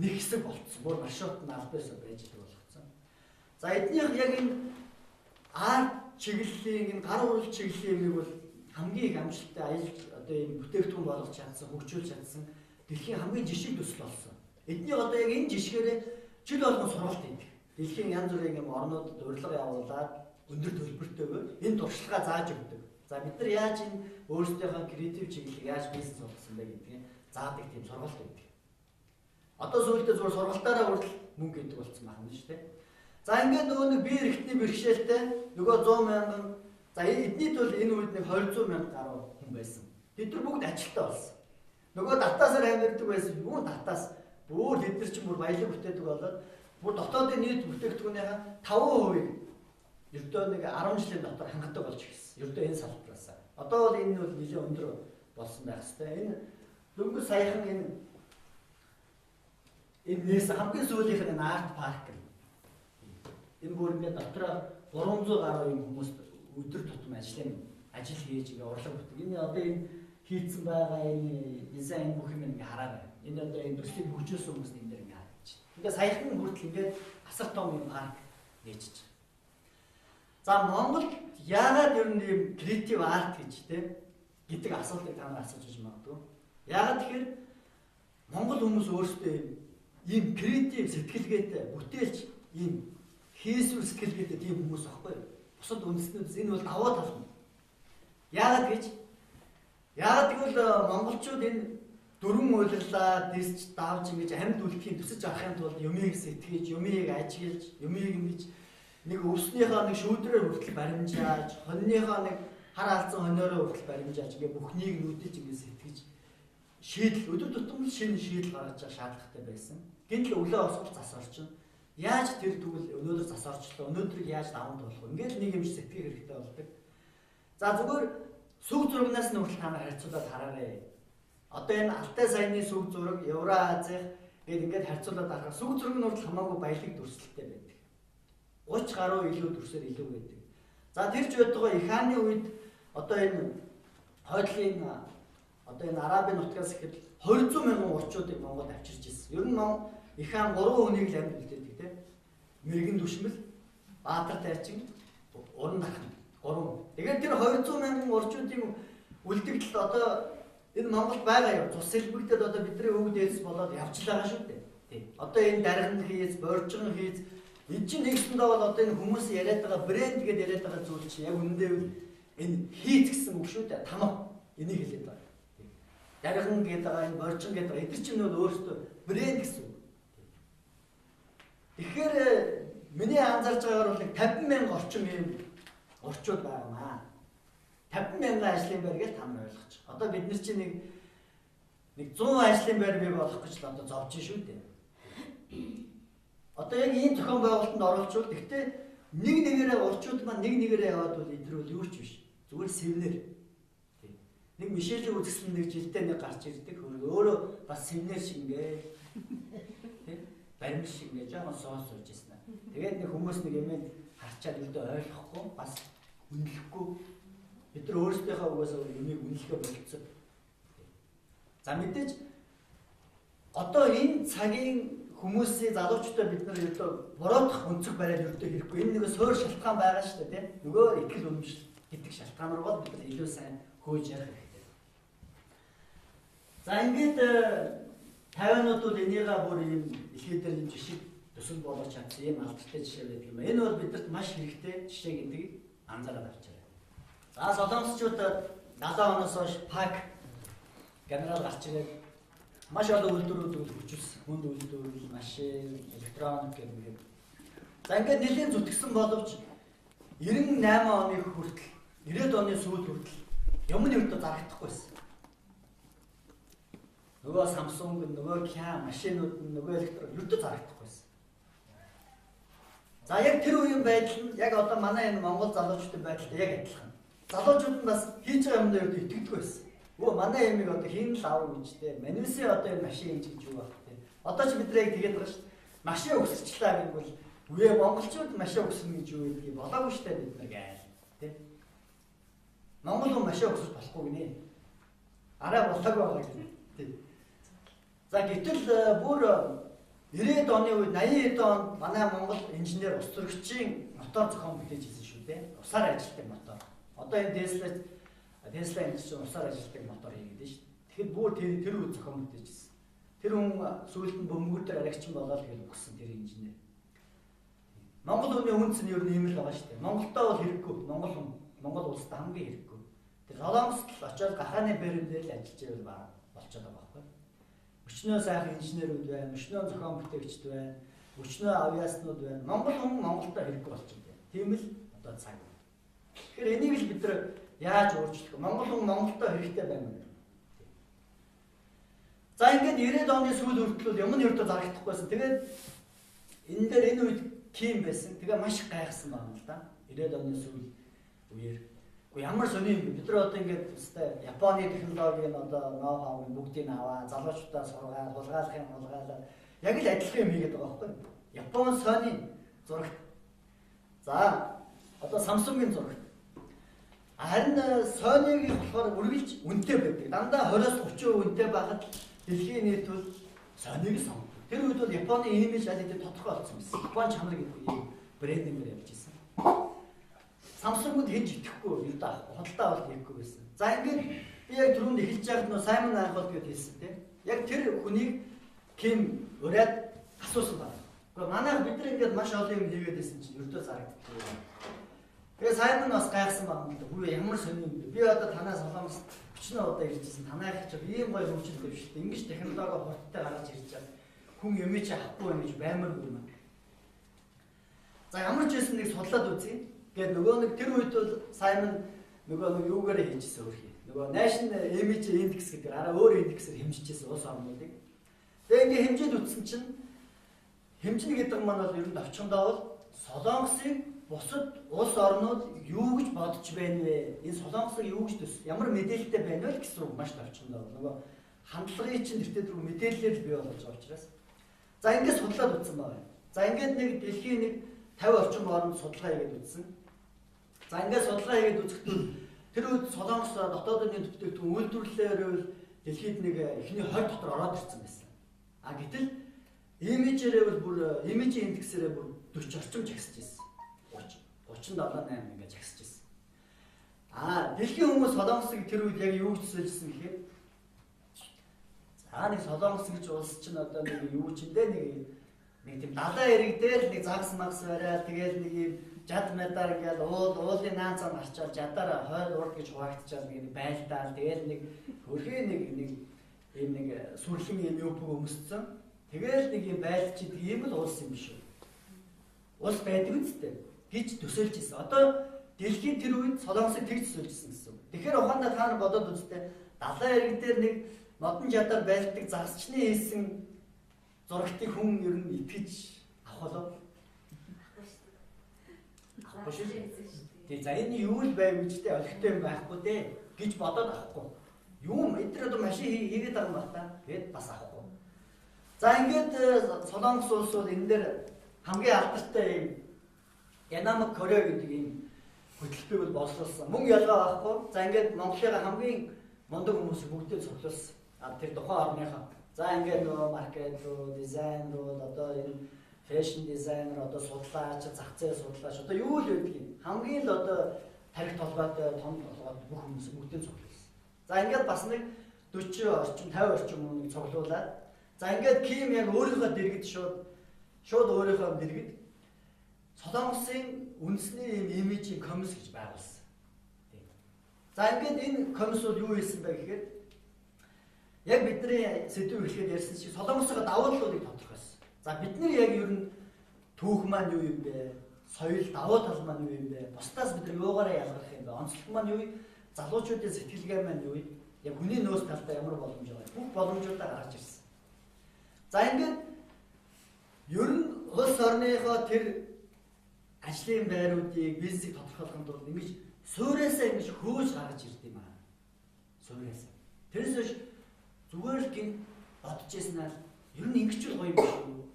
нэг хэсэг болцсон. Бүр маршрут нь албаасаа байж идэг болгоцсон. За эднийх яг энэ арт чиглэлийн энэ гар урал чиглэлийн юм бол хамгийн их амжилттай аялал одоо энэ бүтээгдэхүүн болгож чадсан, хөгжүүлж чадсан дэлхийн хамгийн жишг төсөл болсон. Эднийг одоо яг энэ жишгээрээ жил болгон сургалт хийдэг. дэлхийн янз бүрийн юм орнуудад урилга явуулаад өндөр төлбөртэйгээр энэ туршлагаа зааж өгдөг. За бид нар яаж энэ өөрсдийнхөө креатив чиглэлийг яаж бизнес болгосон бэ гэдгийг заадаг тийм сургалт өгдөг. Одоо сүүлдээ зүгээр сургалтаараа хүртэл мөнгө гэдэг болсон байна шүү дээ. За ингээд нөгөө нэг бие эрхтний бэрхшээлтэй нөгөө 100 мянган за эднийд бол энэ үед нэг 200 мянга гаруй хүн байсан. Бид нар бүгд ажилтаа болсон. Нөгөө татаасаар амьддаг байсан. Юу татаас бүр бид нар чинь бүр баялаг бүтээдэг болоод бүр дотоодын нийт бүтээгдэхүүнийхээ 5% ердөө нэг 10 жилийн дотор хангадаг болж ирсэн. Ердөө энэ салбараас. Одоо бол энэ бол нэлээд өндөр болсон байх хэвээр. Энэ дөнгөж саяхан энэ нээс хамгийн сүүлийнх нь арт парк. Энэ бүр ингээд дотроо 300 гаруй юм хүмүүс өдөр тутам ажил хийж ингээ урлаг бүтэг. Энэ одоо энэ хийцэн байгаа энэ дизайн бүх юм ингээ хараарай. Энэ одоо индустрийг хөгжүүлсэн хүмүүс энэ дээр ингээ харж байна. Ингээ саяхан хүртэл ингээ асар том юм парк нээжиж. За Монголд яагаад ер нь ийм креатив арт гэдэг асуултыг та нар асууж магадгүй. Яагаад тэгэхээр Монгол хүмүүс өөрсдөө ийм креатив сэтгэлгээтэй бүтээлч ийм хийсвэр сэтгэлгээтэй тийм хүмүүс аахгүй. Бусад үндэстнүүд энэ бол даваа тал нь. Яагаад гэвэл монголчууд энэ дөрвөн уйлрлаа дэсч давж ингэж амьд үлдэхийн төсөж авахын тулд юмыг сэтгэж, юмыг ажиглаж, юмыг ингэж нэг өвснийхөө нэг шүүдрээр хүртэл баримжааж, хоньныхоо нэг хар алцсан хониороо хүртэл баримжааж ингээ бүхнийг нүдэж ингээ сэтгэж шийдэл өдөр тутмын шинэ шийдэл гаргаж байгаа шаардлагатай байсан. Гэтэл өглөө босгол зас орчин. Яаж тэр тэгвэл өнөөдөр зас орчлоо, өнөөдрийг яаж даван туулах вэ? Ингээд нэг юм шиг сэтгэх хэрэгтэй болдог. За зүгээр сүг зурагнаас нь хүртэл та нар харьцуулаад хараарай. Одоо энэ Алтай саяны сүг зураг, Евразийн гээд ингээд харьцуулаад харахад сүг зураг нь хүртэл хамаагүй баялаг дүрслэлтэй байдаг. 30 гаруй илүү дүрсээр илүү байдаг. За тэр ч байтугай их хааны үед одоо энэ хойдлын одоо энэ Арабын нутгаас ихэд 200 мянган урчуудыг Монголд авчирч ирсэн. Ер нь их хаан 3 хүнийг л амьд үлдээдэг тийм. Мэргэн түшмэл, Баатар тайчин, Уран дархан 3. Тэгээд тэр 200 мянган урчуудын үлдэгдэл одоо энэ Монголд байгаа юм. Цус сэлбэгдэд одоо бидний өвөг дээдс болоод явж байгаа шүү дээ. Тийм. Одоо энэ дарган хийц, боржгон хийц энэ чинь нэгсэндээ бол одоо энэ хүмүүс яриад байгаа брэнд гэдээ яриад байгаа зүйл чинь яг үнэндээ энэ хийц гэсэн үг шүү дээ. Тамаа энийг хэлээд байна. Дарган гэдэг байгаа энэ боржгон гэдэг эдгээр чинь бол өөрөөсөө брэнд гэсэн үг. Тэгэхээр миний анзаарч байгаагаар бол 50 мянга орчим юм орчууд байгаамаа. 50 мянган ажлын байр гэж та нар ойлгож. Одоо бид нар чинь нэг 100 ажлын байр бий болох гэж л одоо зовж шүү дээ. Одоо яг ийм зохион байгуулалтанд оролцвол гэхдээ нэг нэгээрээ орчууд маань нэг нэгээрээ яваад бол эдгээр бол юу ч биш. Зүгээр сэвнэр. Нэг Мишелийн үзэсгэлэн нэг жилдээ нэг гарч ирдэг. Өөрөө бас сэвнэр шиг ингээ баримт шиг ингээ жоохон соос сууж ирсэн. Тэгээд нэг хүмүүс нэг юм харчаад үлдээ ойлгохгүй бас үнэлэхгүй бид нар өөрсдийнхөө угаасаа юмыг үнэлэхээ болцсон. За мэдээж одоо энэ цагийн хүмүүсийн залуучуудаа бид нар ердөө бороодох өнцөг бариад ердөө хэрэггүй. Энэ нэг суур шалтгаан байгаа шүү дээ, тийм. Нөгөө итгэл үнэмшил гэдэг шалтгаан руу бид нар илүү сайн хөөж ярих хэрэгтэй. За ингээд 50-аад бол энийгээ бүр юм илгээдэр юм жишээ төсөл болгож чадсан юм алдартай жишээ байдаг юм. Энэ бол бидэнд маш хэрэгтэй жишээ гэдгийг анзаараад авчаарай. За солонгосчууд 70 оноос хойш пак генерал гарч ирээд маш олон үйлдвэрүүд хөгжүүлсэн. Хүнд үйлдвэр, машин, электроник гэх. За ингээд нэлийн зүтгэсэн боловч 98 оны хүртэл 90-ад оны сүүл хүртэл юм нь өртөө зарагдахгүйсэн. Нөгөө Samsung, нөгөө Kia машинууд нь нөгөө электрик өртөө зарагдахгүйсэн. За яг тэр үеийн байдал нь яг одоо манай энэ Монгол залуучуудын байдалтай яг адилхан. Залуучууд нь бас хийж байгаа юмдаа өртөө итгэдэг байсан. Өө манай ямиг одоо хийн л аав гэж те. Манайсаа одоо энэ машин гэж юу баг те. Одоо ч бид нэг тэгээд байгаа шүү дээ. Машин өсөрчлээ гэвэл үе монголчууд машин өснө гэж юу гэдгийг болоогүй шүү дээ бид нэг айл те. Монгол хүн машин өсөж болохгүй гинэ. Арай болоогүй байгаа гинэ. Те. За гэтэл бүр 90-ад оны үед 80-ад онд манай Монгол инженер ус зөрөгчийн мотор зохион бүтээж ирсэн шүү дээ. Усаар ажилладаг мотор. Одоо энэ Tesla энэ чинь усаар ажилладаг мотор хийгээд шүү. Тэгэхэд бүр тэр үе зохион бүтээжсэн. Тэр хүн сүүлд нь бөмбөгөөр аригчин болоод хэл өгсөн тэр инженер. Монгол хүний үнц нь ер нь ийм л байгаа шүү дээ. Монголдоо бол хэрэггүй. Монгол улстай хамгийн хэрэггүй. Тэр Солонгост л очиод гахааны бэрэмдэл ажиллаж байвал болчиход байгаа байхгүй. Өчнөө сайхан инженерүүд байна, өчнөө зохион бүтээгчд байна, өчнөө авиаснууд байна. Монгол хүн Монголдоо хэрэггүй болчиход байна. Тийм л одоо цаг. Тэгэхээр энийг л бид нар яаж өөрчлөх вэ? Монгол хүн Монголдоо хэрэгтэй байна уу? За ингээд 90-ад оны сүүл хүртэл юм нь ердөө зарагдахгүйсэн. Тэгээд энэ дээр энэ үед ким байсан. Тэгээ маш гайхсан байна л да. 90-ад оны сүүл үеэр. Гэхдээ ямар сони юм бэ? Бид нар одоо ингээд өстэй Японы технологийн одоо ноу-хауг бүгдийг аваа, залуучуудаа сургаад, хулгайлах. Яг л адилхан юм хийгээд байгаа байхгүй юу? Япон сони зурагт. За одоо Samsung-ийн зурагт. Харин Sony-гийн болохоор үргэлж үнэтэй байдаг. Дандаа 20-30% үнэтэй байхад дэлхийн нийт бол Sony-г сонгодог. Тэр үед бол Японы имиж аль хэдийн тодорхой болсон байсан. Япон чанар гэдэг ийм брендингээр явж ирсэн. Samsung-д хэн ч итгэхгүй, юу даа худалдаа авалт хийхгүй байсан. За ингээд би яг түрүүнд эхэлж байгаад нөө Simon Anhalt гэж хэлсэн тийм. Яг тэр хүнийг Ким ураад асуусан байна. Гэхдээ манайх бид нар ингээд маш олон юм хийгээд байсан чинь ердөө зарагддаг. Тэгээ Simon бас гайхсан байна гэдэг. Хүү ямар сони юм бэ? Би одоо танаас Солонгост 40 удаа иржсэн. Танайх ч ийм гоё хөгжил дэвшилтэй. Ингэж технологи хурдтай гаргаж ирж байгаа. Хүн юм чи авахгүй юм гэж баймаргүй юм. За ямар ч байсан нэг судлаад үзье. Тэгээд нөгөө нэг тэр үед бол Simon нөгөө нэг юугаар хийжсэн өөрхий. Нөгөө National Image Index гэдэг араа өөр индексээр хэмжижсэн улс орнуудыг. Тэгээд ингээ хэмжээд үзсэн чинь хэмжинэ гэдэг маань бол ер нь товчхондоо бол Солонгосын бусад улс орнууд юу гэж бодож байна вэ? Энэ Солонгосыг юу гэж төс? Ямар мэдээлэлтэй байна вэ гэсэн үг маш товчхондоо. Нөгөө хандлагын чинь тэртээ дөрөв мэдээлэлээр бий болж байгаа учраас. За ингээд судлаад үзсэн байна. За ингээд нэг дэлхийн нэг 50 орчим орнд судалгаа хийгээд үзсэн. За ингээд судалгаа хийгээд үзэхдээ тэр үед Солонгос дотоодын бүтээгдэхүүн үйлдвэрлэлээр дэлхийд нэг эхний 20 дотор ороод ирсэн байсан. А гэтэл имижээрээ бол бүр имижийн индексээрээ бүр 40 орчим жагсаж ирсэн. 37-8 ингээд жагсаж ирсэн. А дэлхийн хүмүүс Солонгосыг тэр үед яг юу гэж төсөөлжсэн гэхээр за нэг Солонгос гэж улс чинь одоо нэг юу ч юм дээ нэг тийм далайн эрэг дээр нэг загас магас бариад тэгэл нэг юм жад медар ингээд уулын наанцаа марчаал жадаар хойл урд гэж хуваагдчихсан нэг байлдаал тэгэл нэг хөрхий нэг ийм нэг сүрлэн юм юу өмссөн. Тэгэл нэг юм байлчид ийм л улс юм биш үү? Улс байдаг үстэй гэж төсөөлж ирсэн. Одоо дэлхийн тэр үед Солонгосыг тэгж төсөөлж ирсэн гэсэн. Тэгэхээр ухаандаа та нар бодоод үзтээ далайн эрэг дээр нэг модон жадаар байлдаг загасчны хийсэн зурагтыг хүн ер нь итгэж авах болов. Тэгээ за энэ юу л байв гэжтэй олигтой юм байхгүй дээ гэж бодоод авахгүй. Юм эдгээр одоо машин хийгээд байгаа юм байна та. Тэгэд бас авахгүй. За ингээд Солонгос улс бол энэ дээр хамгийн алдартай юм Янамаг Корея гэдэг ийм хөтөлбөрийг бол боловсруулсан. Мөн ялгаа байхгүй. За ингээд Монголын хамгийн мундаг хүмүүс бүгдээ цуглуулсан. А тэр тухайн орныхоо. За ингээд нөгөө маркет руу, дизайн руу, одоо энэ фэшн дизайнер, одоо судлаач, зах зээл судлаач, одоо юу л байдаг юм. Хамгийн л одоо тарих толгойтой, том толгойтой бүх хүмүүс бүгдээ цуглуулсан. За ингээд бас нэг 40 орчим, 50 орчим хүнийг цуглуулад. За ингээд Ким яг өөрийнхөө дэргэд шууд өөрийнхөө дэргэд Солонгосын үндэсний имижийн комисс гэж байгуулсан. За ингээд энэ комисс бол юу хийсэн бэ гэхээр яг бидний сэдв эхлээд ярьсан шиг Солонгосоо давууллуудыг тодорхойлсон. За бидний яг ер нь түүх маань юу юм бэ? Соёл давуу тал маань юу юм бэ? Бусдаас бид нар юугаараа ялгарх юм бэ? Онцлог маань юу вэ? Залуучуудын сэтгэлгээ маань юу вэ? Яг хүний нөөц талдаа ямар боломж байгаа? Бүх боломжуудаа гаргаж ирсэн. За ингээд ер нь улс орныхоо тэр ажлын байруудыг, бизнесийг тодорхойлоход бол ингэж суурьасаа ингэж хөөж гаргаж ирд юм аа. Суурьасаа. Тэрээс биш зүгээр л гин бодож яснаа ер нь ингэж л гоё юм биш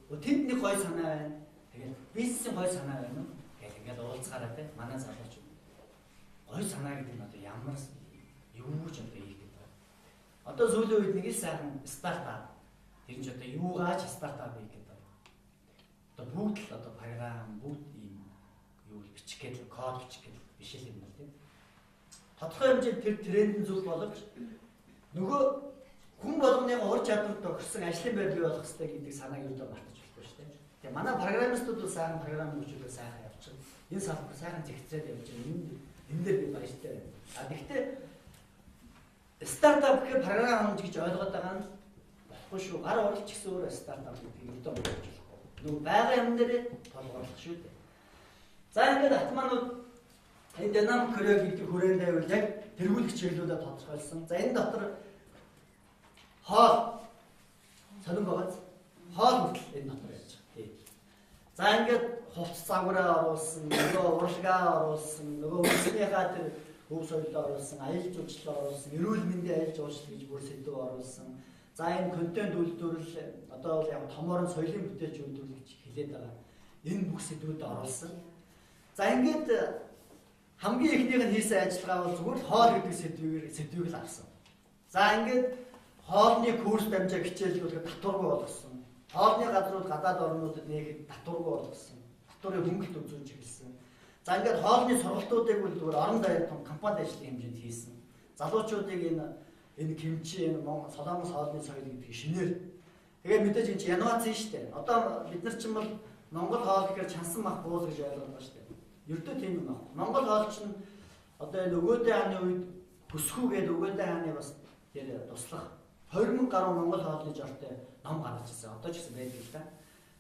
үү? Тэнд нэг гоё санаа байна. Тэгээд бизнесийн гоё санаа байна уу? Тэгэл ингээд уулзгаараа те манай залууч гоё санаа гэдэг нь одоо ямар юу ч одоо ийх гэдэг. Одоо сүүлийн үед нэг л сайхан стартап. Тэр нь ч одоо юугаач стартап хийх гэдэг. Одоо бүгд л одоо програм бүгд ийм юу бичих гэдэг, код бичих гэдэг биш л юм байна тийм. Тодорхой хэмжээнд тэр тренд зүйл боловч нөгөө хүн болгоны ур чадвар тохирсон ажлын байр бий болох хэрэгтэй гэдэг санааг юу даа мартаж болохгүй шүү дээ. Тэгээ манай программистууд бол сайхан програм хөгжүүлээ сайхан явчихна. Энэ салбар сайхан зэгцээд явж байна. Энэ дээр би баяртай байна. А гэхдээ стартап гэхээр програм хангаж гэж ойлгоод байгаа нь болохгүй шүү. Гар оролч гэсэн өөр стартап гэдэг юм доо болж болохгүй. Нөгөө байгаа юм дээр толгоорлох шүү дээ. За ингээд атманууд энэ динамик хөрөө гэдэг хүрээнд байвал яг тэргүүлэх чиглэлүүдэд тодорхойлсон. За энэ дотор хоол сонин байгааз хоол хүртэл энэ дотор яаж байгаа. За ингээд хувцас загвараа оруулсан, нөгөө урлагаа оруулсан, нөгөө үйлснийхаа тэр хөв соёлоо оруулсан, аялал жуулчлал оруулсан, эрүүл мэндийн аялал жуулчлал гэж бүр сэдв оруулсан. За энэ контент үйлдвэрлэл одоо бол яг томоор нь соёлын бүтээлч үйлдвэрлэл гэж хэлээд байгаа. Энэ бүх сэдвүүд оруулсан. За ингээд хамгийн эхнийх нь хийсэн ажиллагаа бол зүгээр хоол гэдэг сэдвийг л авсан. За ингээд хоолны курс дамжаа хичээллүүлэх татваргүй болгосон. Хоолны газрууд гадаад орнуудад нэгэд татваргүй болгосон. Татварын хөнгөлт үзүүлж эхэлсэн. За ингээд хоолны сургалтуудыг бол зүгээр орон даяар том компани ажлын хэмжээнд хийсэн. Залуучуудыг энэ кимчи, энэ солонгос хоолны соёл гэдэг шинээр. Тэгээ мэдээж энэ чинь инновац шүү дээ. Одоо бид нар чинь бол Монгол хоол гэхээр чансан мах буул гэж ойлгоод байгаа шүү дээ. Ердөө тийм юм байна. Монгол хоол чинь одоо энэ өгөөдөө хааны үед хөсгүү гэдэг өгөөдөө хааны бас тэр туслах 20,000 гаруй Монгол хоолны жортой ном гаргаж ирсэн. Одоо ч гэсэн байдаг л да.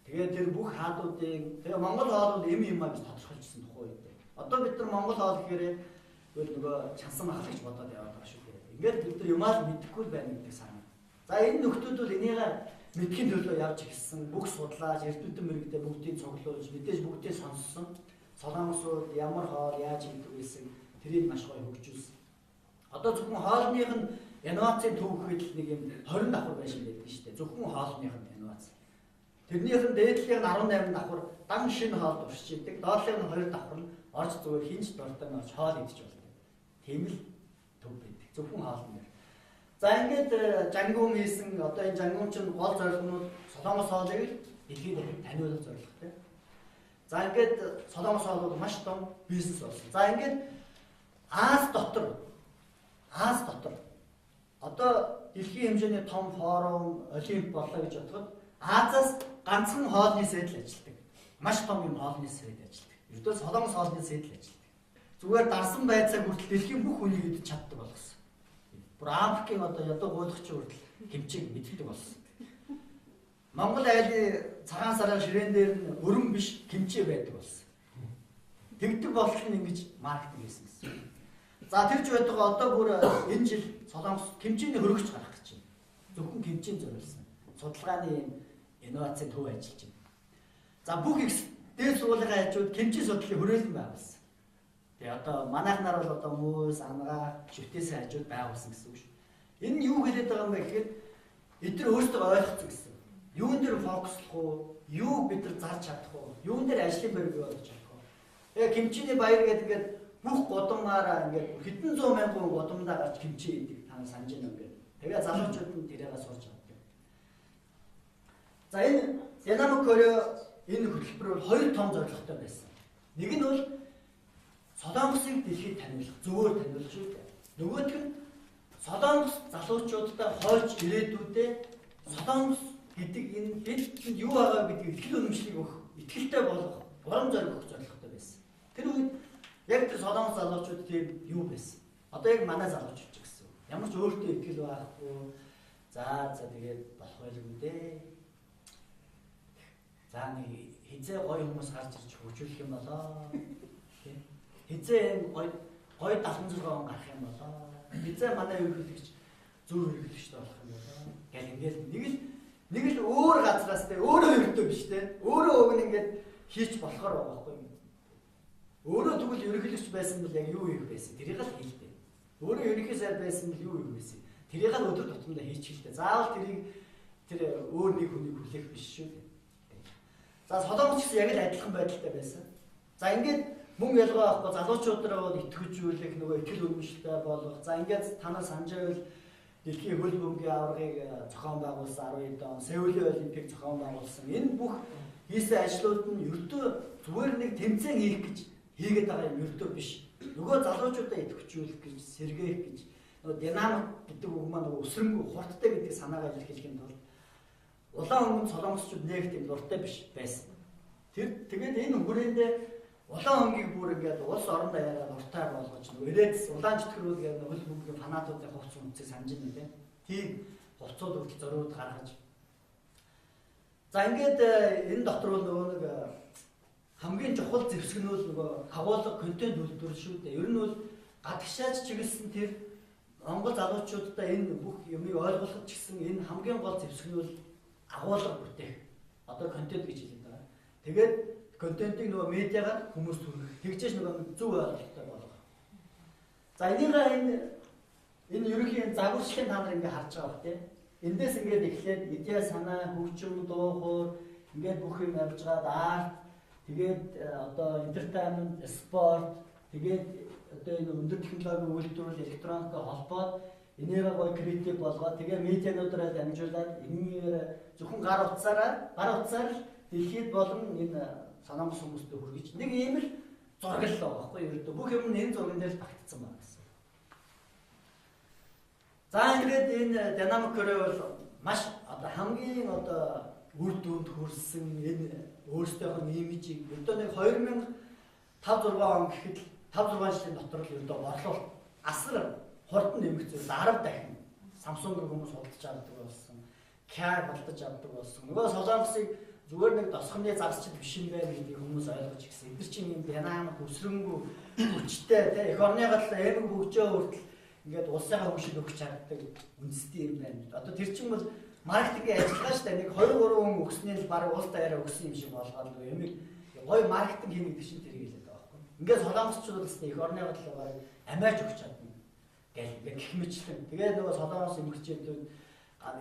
Тэгээд тэр бүх хаадуудыг тэгээ Монгол хоол бол юм юмаа гэж тодорхойлжсэн тухай үед. Одоо бид нар Монгол хоол гэхээр нөгөө чансан мах гэж бодоод яваад байгаа шүү дээ. Ингээд бид нар юмаа л мэдэхгүй байна гэдэг санаа. За энэ нөхдүүд бол энийг мэдхийн төлөө явж ирсэн. Бүх судлаач, эрдэмтэн мэрэгдээ бүгдийг цуглуулж, мэдээж бүгдийг сонссон. Солонгосууд ямар хоол яаж хийдэг гэсэн тэрийг маш гоё хөгжүүлсэн. Одоо зөвхөн хоолных нь инновацийн төв гэхэд нэг юм 20 давхар байшин байдаг шүү дээ. Зөвхөн хоолных нь инновац. Тэрнийх нь дээдлийн 18 давхар дан шинэ хоол туршиж идэг. Доотлын 2 давхар нь орж зүгээр хинч дуртай нь орж хоол идэж болно. Тийм л төв байдаг. Зөвхөн хоолнэр. За ингээд жангуум хийсэн одоо энэ жангуум чинь гол зорилгонууд солонгос хоолыг дэлхийд дахин таниулах зорилготой. За ингээд солонгос хоол бол маш том бизнес болсон. За ингээд Аз дотор одоо дэлхийн хэмжээний том форум, олимп боллоо гэж бодоход Азаас ганцхан хоолны сэдэл ажилладаг. Маш том юм хоолны сэдэл ажилладаг. Ердөө солонгос хоолны сэдэл ажилладаг. Зүгээр дарсан байцааг хүртэл дэлхийн бүх хүнийг идэж чаддаг болгосон. Бүр Африкийн одоо ядуу гуйлгч хүртэл хэмчээг мэддэг болсон. Монгол айлын цагаан сараа ширээн дээр нь өрөн биш хэмчээ байдаг болсон. Тэгдэг болох нь ингэж маркетинг хийсэн гэсэн. За тэр ч байдаг одоо бүр энэ жил солонгос хэмчээний хөрөгч гарах гэж байна. Зөвхөн хэмчээнд зориулсан. Судалгааны инновацийн төв ажиллаж байна. За бүх их дээд сургуулийн хажууд хэмчээ судлалын хүрээлэн байгуулсан. Тэгээ одоо манайх нар бол одоо мөс, ангаа, шүтээсээ хажууд байгуулсан гэсэн үг шүү. Энэ нь юу хэлээд байгаа юм бэ гэхээр эдгээр өөрсдөө ойлгоцсон гэсэн. Юун дээр фокуслох уу? Юу бид нар зарж чадах уу? Юун дээр ажлын байр бий болгож чадах уу? Тэгээ хэмчээний баяр гэдэг бүх годамаараа ингээд хэдэн зуун мянган годамдаа гарч хэмчээ идэг та санаж байна ингээд. Тэгээ залуучууд нь тэрээрээ сурч авдаг. За энэ динамик хөрөө энэ хөтөлбөр бол хоёр том зорилготой байсан. Нэг нь бол солонгосыг дэлхийд таниулах, зөвөр таниулах шүү дээ. Нөгөөх нь солонгос залуучуудаа хойж ирээдүйдээ солонгос гэдэг энэ дэд юу байгаа гэдэг итгэл үнэмшлийг өгөх, итгэлтэй болгох, урам зориг өгөх зорилготой байсан. Тэр үед яг тэр солонгос залуучууд тийм юу байсан. Одоо яг манай залуучууд ч гэсэн. Ямар ч өөртөө итгэл байхгүй. За тэгээд болох байлгүй дээ. За нэг хизээ гоё хүмүүс гарч ирж хөгжүүлэх юм болоо. Хизээ гоё давхан зургаан гарах юм болоо. Хизээ манай ерөнхийлөгч зөв ерөнхийлөгчтэй болох юм болоо. Гэл ингээл нэг л өөр газраас те өөрөө өртөө биш те. Өөрөө уг нь ингээд хийч болохоор байгаа байхгүй юм. Өөрөө тэгвэл ерөнхийлөгч байсан бол яг юу хийх байсан? Тэрийг л хийлээ. Өөрөө ерөнхий сайд байсан бол юу хийх байсан? Тэрийг л өдөр тутамдаа хийчихлээ. Заавал тэр өөр нэг хүнийг хүлээх биш шүү дээ. За солонгос гэсэн яг л адилхан байдалтай байсан. За ингээд мөнгө ялгаа авахгүй залуучуудаа бол итгэжүүлэх нөгөө итгэл үнэмшилтэй болгох. За ингээд та нар санаж байвал дэлхийн хөл бөмбөгийн аваргыг зохион байгуулсан 12 он, Сеулийн олимпийг зохион байгуулсан. Энэ бүх хийсэн ажлууд нь ердөө зүгээр нэг тэмцээн хийх гэж хийгээд байгаа юм ердөө биш. Нөгөө залуучуудаа идэвхжүүлэх гэж, сэргээх гэж, нөгөө динамик гэдэг үг маань нөгөө өсрөнгөө хурдтай гэдэг санаагаа илэрхийлэхэд бол улаан хөнгөнд солонгосчууд нэг тийм дуртай биш байсан. Тэгээд энэ хүрээндээ улаан хөнгийг бүр ингээд улс орондоо яриад уртай болгож ирээдс улаан чөтгөрүүд гэдэг хөл бөмбөгийн фанатуудын хувцс үнцийг санаж байна тийм. Тийм хувцсууд хүртэл зориуд гаргаж. За ингээд энэ дотор бол нөгөө нэг хамгийн чухал зэвсэг нь бол нөгөө агуулга контент үйлдвэр шүү дээ. Ер нь бол гадагшаач чиглэсэн тэр Монгол залуучуудаа энэ бүх юмыг ойлгуулах ч гэсэн энэ хамгийн гол зэвсэг нь бол агуулга бүтээх. Одоо контент гэж хэлээд байгаа. Тэгээд контентыг нөгөө медиагаар хүмүүст хүргэх. Тэгжээж нөгөө зөв ойлголттой болгох. За энэ ерөнхийн загварчлалын та нар ингээ харж байгаа бох тийм. Эндээс ингээд эхлээд идея санаа, хөгжим, дуу хоор ингээд бүх юм явж байгаа арт, тэгээд одоо entertainment, спорт, тэгээд одоо энэ өндөр технологийн үйлдвэрлэл, электроникой холбоод энийгээ гоё креатив болгоод тэгээ медиануудаараа дамжуулаад энэгээр зөвхөн гар утсаар дэлхийд болон энэ санамс хүмүүстээ хүргэж нэг ийм л зургал л байгаа байхгүй юу? Ердөө бүх юм энэ зурган дээр багтцсан байна гэсэн. За ингээд энэ динамик көрөө бол маш одоо хамгийн одоо үр дүнд хүрсэн энэ өөрсдийнх нь имижийг одоо нэг 2005 6 он гэхэд 5 6 жилийн дотор л ердөө борлуулалт асар хурдан нэмэгдсэн 10 дахин Samsung-ыг хүмүүс худалдаж авдаг болсон. Care худалдаж авдаг болсон. Нөгөө солонгосыг зүгээр нэг досхоны загсчил биш юм байна гэдгийг хүмүүс ойлгож ирсэн. Эдгээр чинь юм динамик өсрөнгөө хүчтэй те эх орныгаа л аймаг хөгжөө хүртэл ингээд улсынхаа хөгжил өгч чаддаг үндэстэй юм байна. Одоо тэр чинь бол маркетингийн ажиллагаа шүү дээ. Нэг 2 3 хүн өгснээ л баг уул даяараа өгсөн юм шиг болгоод нөгөө ямиг гоё маркетинг хийх гэдэг чинь тэр хэлээд байгаа байхгүй. Ингээд солонгосчууд бол эх орныгаа л баг амиаж өгч чадна. Ингээд гэх мэтлэн. Тэгээд нөгөө солонгос эмгэгчдүүд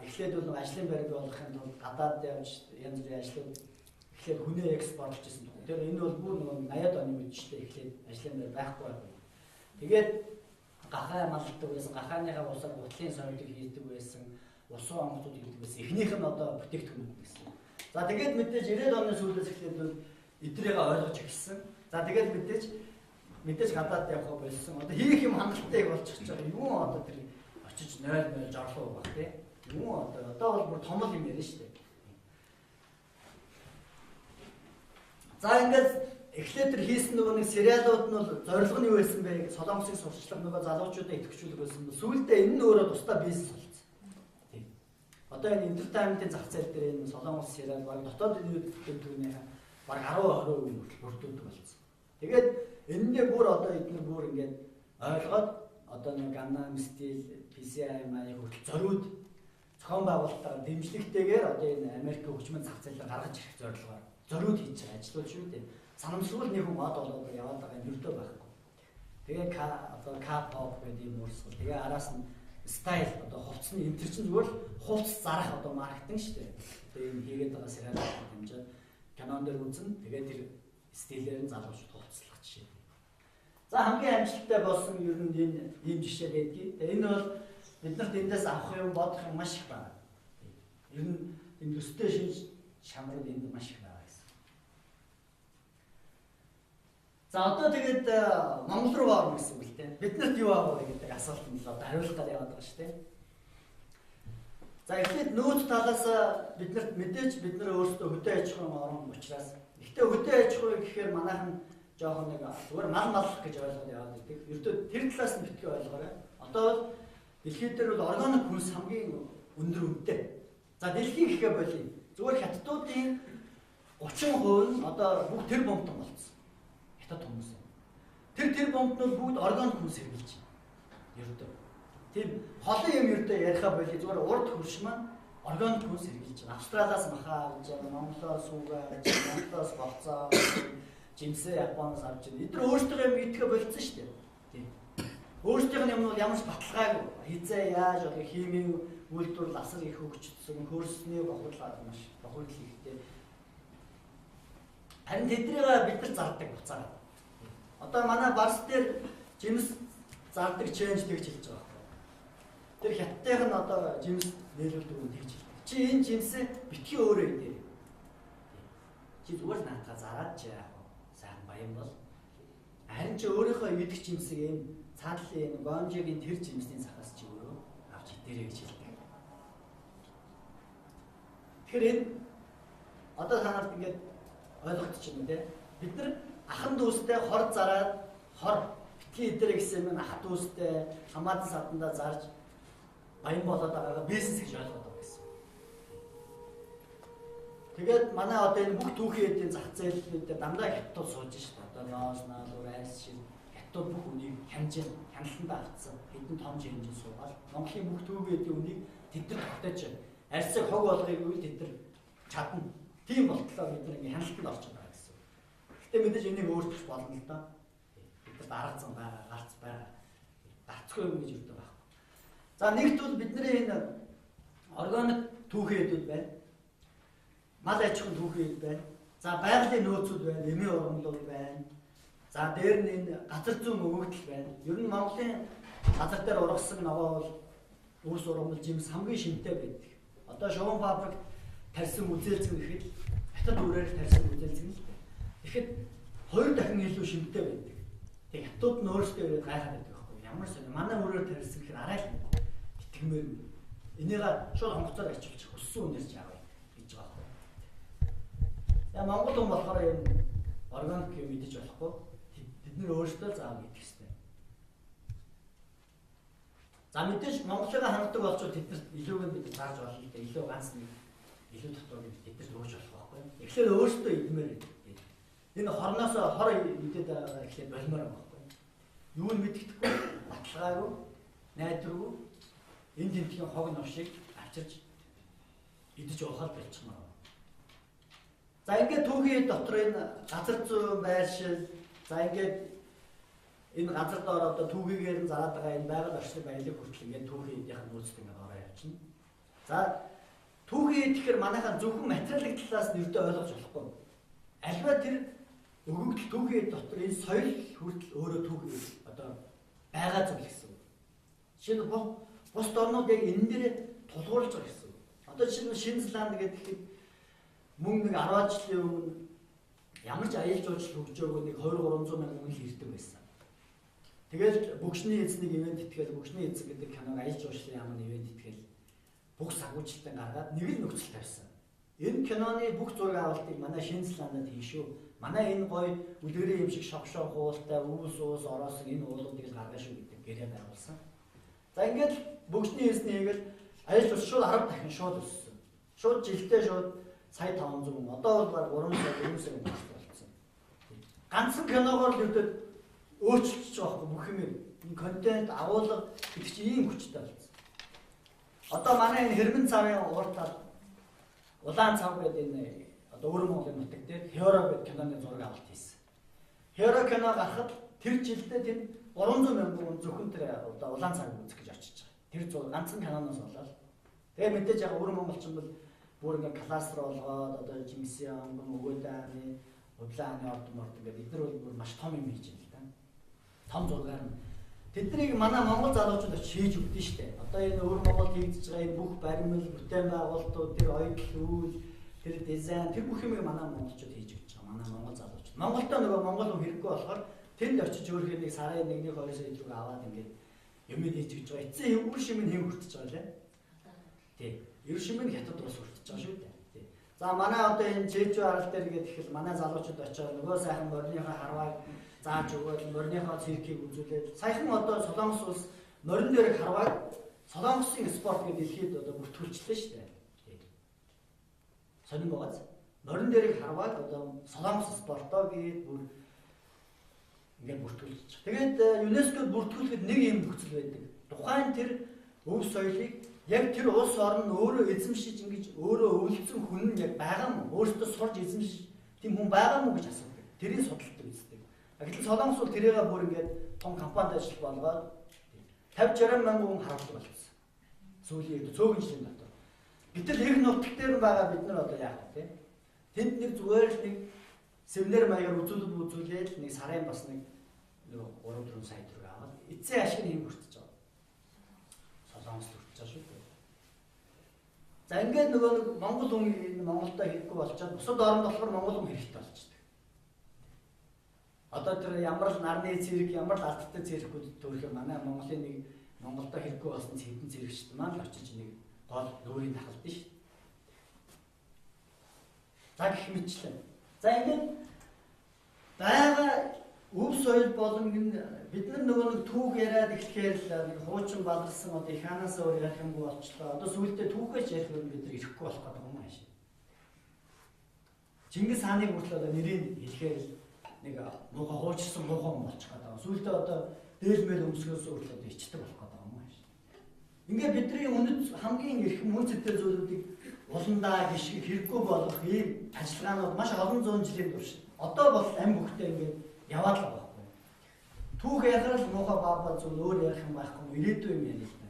эхлээд бол нөгөө ажлын байр болгохын тулд гадаад явж янз бүрийн ажлууд эхлээд хүнээ экспортлж гэсэн. Тэр энэ бол бүр нөгөө 80-аад оны үедээ эхлээд ажлын байр байхгүй байна. Тэгээд гахаа малддаг байсан, гахааныхаа усаар гутлын соёлыг хийдэг байсан, усан онгоцууд хийдэг байсан. Эхнийх нь одоо бүтээгдэхүүн гэсэн. За тэгээд мэдээж 90-аад оны сүүлээс эхлээд бол эдрийг ойлгож эхэлсэн. За тэгээд мэдээж гадаад явах болсон. Одоо хийх юм хангалттай болчихж байгаа. Юу одоо тэр очиж 0 жорлоо баг тий. Юу одоо бол бүр том юм ярина шүү дээ. За ингээд эхлээд тэр хийсэн нөгөө нэг сериалууд нь бол зорилго нь юу байсан бэ? Солонгосыг сурчлах нөгөө залуучуудаа идэвхжүүлэх байсан. Сүүлдээ энэ нь өөрөө тусдаа бизнес болсон. Тийм. Одоо энэ entertainment-ийн зах зээл дээр энэ солонгос сериал баг дотоод төлөвлөгөөний баг 10-20% бүрдүүлдэг болсон. Тэгээд энэндээ бүр одоо эдгээр бүр ингээд ойлгоод одоо нэг Gangnam Style, PCI маяг хүртэл зориуд зохион байгуулалтаар дэмжлэгтэйгээр одоо энэ Америкийн хөгжмийн зах зээлээр гаргаж ирэх зорилгоор зориуд хийж байгаа ажлууд шүү дээ. Санамсрал нэг хүн мод болоод яваад байгаа юм өртөө байхгүй. Тэгээ одоо K-pop гэдэг юм уурсгал. Тэгээ араас нь стайл одоо хувцсны энэ төр чинь зүгээр хувцс зарах одоо маркетинг шүү дээ. Одоо энэ хийгээд байгаа сериалууд хэмжээд кинон дээр үзэн тэгээ тэр стилээр нь залуучууд хувцслах жишээ. За хамгийн амжилттай болсон ер нь энэ ийм жишээ байдгийг. Энэ бол биднэрт эндээс авах юм бодох юм маш их байна. Ер нь энэ төстэй шинж шамрууд энд маш их байна. За одоо тэгээд Монгол руу орно гэсэн үг л дээ. Биднэрт юу авах вэ гэдэг асуултанд л одоо хариулах гал яваад байгаа шүү дээ. За эхлээд нөөц талаас биднэрт мэдээж бид нар өөрсдөө хөдөө аж ахуйн орн учраас гэхдээ хөдөө аж ахуй гэхээр манайхан жоохон нэг зүгээр мал маллах гэж ойлгоод яваад байдаг. Ердөө тэр талаас нь битгий ойлгоорой. Одоо дэлхийд дээр бол органик хүнс хамгийн өндөр үнэтэй. За дэлхийн гэхээ болий. Зүгээр хятадуудын 30% нь одоо бүх тэр бомтон болсон. Хятад хүмүүс. Тэр бомтнууд бүгд органик хүнс хэрглэж байна. Ердөө. Тийм холын юм ердөө ярихаа болий зүгээр урд хөрш маань органик хүнс хэрглэж байна. Австралиас махаа авч байгаа, Монголоос сүүгээ авч байгаа, Монголоос болцоо, жимсээ Японоос авч байгаа. Эдгээр өөрсдөө юм идэхэ болцсон шүү дээ. Тийм. Өөрсдийнх нь юм бол ямар ч баталгаагүй. Хизээ яаж одоо химийн үйлдвэрлэл асар их хөгжсөн, хөрсний бохирлаад маш бохирдол ихтэй. Харин тэднийг бид нар зардаг буцаа. Одоо манай барс дээр жимс зардаг ченж тэгж хэлж байгаа байхгүй. Тэр хятадынх нь одоо жимс нээлүүлдэг үн тэгж хэлдэг. Чи энэ жимсээ битгий өөрөө идээ. Чи зүгээр наатаа зараад чи яах вэ? Сайн баян бол. Харин чи өөрийнхөө идэх жимсийг энэ цаадлын энэ гомжигийн тэр жимсний цахаас чи өөрөө авч идэрэй гэж хэлдэг. Тэгэхээр энэ одоо танарт ингээд ойлгогдчих юм те. Бид нар ахан дүүстэй хор зараад хор битгий эдэр гэсэн юм ах дүүстэй хамаатан саданда зарж баян болоод байгаагаа бизнес гэж ойлгоод байгаа гэсэн. Тэгээд манай одоо энэ бүх түүхийн эдийн зах зээлүүд дандаа хятад сууж шít. Одоо ноос, наадуур, айс шиг хятад бүх үнийг хяналтанд авцсан. Хэдэн том хэмжээнд суугаад Монголын бүх түүхийн эдийн үнийг тэд нар тогтоож арьсыг хог болгохыг үл тэд нар чадна. Тийм болтлоо бид нар ингэ хяналтанд орж байгаа гэсэн. Гэхдээ мэдээж энийг өөрчлөх болно л доо. Бид нар дараацсан байгаа, гарц байгаа. Гарцгүй юм гэж өгдөг байхгүй. За нэгт бол бидний энэ органик түүхийн эдүүд байна. Мал аж ахуйн түүхийн эд байна. За байгалийн нөөцүүд байна, эмийн ургамлууд байна. За дээр нь энэ газар зүйн өгөгдөл байна. Ер нь Монголын газар дээр ургасан ногоо бол үүс ургамал жимс хамгийн шинэтэй байдаг. Одоо шуван фабрик тарьсан үзээлцэн гэхэд хятад үрээр тарьсан үзээлцэн л дээ. Тэгэхэд 2 дахин илүү шинэтэй байдаг. Тэг хятад нь өөрсдөө ирээд гайхаад байдаг байхгүй. Ямар сони манай үрээр тарьсан гэхээр арай л итгэмээр. Энийг шууд хонгоцоор ачуулж өссөн үнээр ч аваа гэж байгаа байхгүй. За Монгол хүн болохоор юм органик юм мэдэж болохгүй. Бид нэр өөрсдөө заав идэх хэрэгтэй. За мэдээж Монголыг ханддаг болчвол тэднэрт илүүг нь бид зааж болно л дээ. Илүү ганц нэг илүү дотор тэднэрт өгч болох байхгүй. Тэгэхээр өөрсдөө идмээр байдаг. Энэ хорноос хор идэд байгаа ихлээр болмоор байгаа байхгүй. Юу нь мэддэхгүй баталгаагүй, найдваргүй энэ тэмдгийн хог новшиг авчирч идэж уухаар болчихмоор. За ингээд түүхийн дотор энэ газар зүйн байршил, за ингээд энэ газар доор одоо түүхийгээр нь зараад байгаа энэ байгаль орчны баялаг хүртэл ингээд түүхийн эдийн нөөцтэй ингээд ороо явчихна. За түүхийн эд гэхээр манайхаа зөвхөн материалын талаас нь ердөө ойлгож болохгүй. Альва тэр өгөгдөл түүхийн эд дотор энэ соёл хүртэл өөрөө түүхийн одоо байгаа зүйл гэсэн. Жишээ нь бус орнууд яг энэ дээр тулгуурлаж байгаа гэсэн. Одоо жишээ нь Шинэ Зеланд гэдэг мөн нэг 10 жилийн өмнө ямар ч аялал жуулчлал хөгжөөгөө нэг 200-300 мянган хүн ирдэг байсан. Тэгэл Бүгшний эзнийг ивент итгэл Бүгшний эзэн гэдэг киног аялал жуулчлалын яамны ивент итгэл бүх сагуулчлалтаа гаргаад нэг л нөхцөл тавьсан. Энэ киноны бүх зураг авалтыг манай Шинэ Зеландад хийшүү. Манай энэ гоё үлгэрийн юм шиг шогшоо хуултай үүс ороосон энэ уулуудыг л гаргаа шүү гэдэг гэрээ байгуулсан. За ингээд Бүгшний эзний хийгээл аялал жуулчлал шууд 10 дахин шууд өссөн. Шууд жилдээ шууд сая 500 хүн. Одоо бол баг 3 сая 4 сая хүн болсон. Ганцхан киногоор л өвдөд өөрчилж байгаа байхгүй бүх юм. Энэ контент агуулга гэдэг чинь ийм хүчтэй болсон. Одоо манай энэ Хэрмэн цавын урд тал Улаан цав гэдэг энэ одоо Өвөр Монголын нутаг дээр Хёро гэдэг киноны зураг авалт хийсэн. Хёро кино гарахад тэр жилдээ тэр 300 мянган хүн зөвхөн тэр одоо Улаан цавыг үзэх гэж очиж байгаа. Тэр зураг ганцхан киноноос болоод тэгээ мэдээж яг Өвөр Монголчин бол бүр ингээ кластер болгоод одоо жимсийн өгөөдөаны удлааны ордморд ингээ бид нар бол бүр маш том юм хийж байна л да. Том зургаар нь тэднийг манай монгол залуучууд хийж өгдөн штэ. Одоо энэ Өвөр Монголд хийгдэж байгаа энэ бүх баримл, бүтээн байгуулалтууд, тэр оюутал үйл, тэр дизайн, тэр бүх юмыг манай монголчууд хийж өгч байгаа. Манай монгол залуучууд. Монголдоо нөгөө монгол хүн хэрэггүй болохоор тэнд очиж өөрхөн нэг сарын 1-ний 2 сая төгрөг аваад ингээ юм хийж өгч байгаа. Эцсийн өвөр шимэн хэн хүртэж байгаа лээ. Тий. Өвөр шимэн хятад руу хүртэж байгаа шүү дээ. Тий. За манай одоо энэ Жэжүү арал дээр ингээд ихэл манай залуучууд очиод нөгөө сайхан морныхаа харвааг зааж өгөөл морныхоо циркийг үзүүлээд саяхан одоо Солонгос улс морин дээр харвааг Солонгосын спорт гэдэг дэлхийд одоо бүртгүүлчихлээ шүү дээ. Сонин байгааз морин дээр харвааг одоо Солонгос спортоо гээд бүр ингээд бүртгүүлж. Тэгээд ЮНЕСКОд бүртгүүлэхэд нэг юм нөхцөл байдаг. Тухайн тэр өв соёлыг яг тэр улс орн нь өөрөө эзэмшиж ингэж өөрөө өвлцсөн хүн нь яг байгаа мó өөртөө сурж эзэмшиж тийм хүн байгаа мó гэж асуудаг. Тэрийг судалдаг үстэй. Гэтэл Солонгос бол тэрийг бүр ингээд том компанид ажил болгоод 50-60 мянган хүн харуулдаг болсон. Сүүлийн цөөхөн жилийн дотор. Гэтэл их нутаг дээр байгаа бид нар одоо яах вэ? Тэнд нэг зүгээр л нэг семинар маягаар үзүүлээд нэг сарын бас нэг 3-4 сая төгрөг аваад эцсийн ашиг нь юм хүртэж байгаа. Солонгос хүртэж байгаа шүү дээ. За ингээд нөгөө нэг монгол хүн энэ Монголдо хэрэггүй болчиход бусад орнд болохоор монгол хүн хэрэгтэй болчихдог. Одоо тэр ямар л нарны цэрэг, ямар л алттай цэрэгүүд төрөх манай Монголын нэг Монголдо хэрэггүй болсон хэдэн цэрэгчд маань очиж нэг гол нүүрийг тахалдсан шүү дээ. За гэх мэтчлэн. За ингээд байгаа өв соёл болон бид нар нөгөө нэг түүх яриад эхлэхээр л нэг хуучин баларсан одоо их хаанаас өөр ярих юмгүй болчлоо. Одоо сүүлдээ түүхээс ярих юм бид нар ирэхгүй болох гэдэг юм ааш. Чингис хааныг хүртэл одоо нэрийг хэлэхээр нэг муухай хуучсан муухай юм болчих гэдэг. Сүүлдээ одоо дээлмэл өмсгөөс өөрчлөлт одоо ичдэг болох гэдэг юм ааш. Ингээд бидний үнэт хамгийн их мөн зэтэй зүйлүүдийг уландаа гიშг хэрэггүй болох ийм ажиллагаанууд маш олон зуун жилийн турш одоо бол ам бүхтэй ингээд яваад л байгаа байхгүй. Түүх ярих л муухай баабаа зүйл өөр ярих юм байхгүй ирээдүй юм яа л та.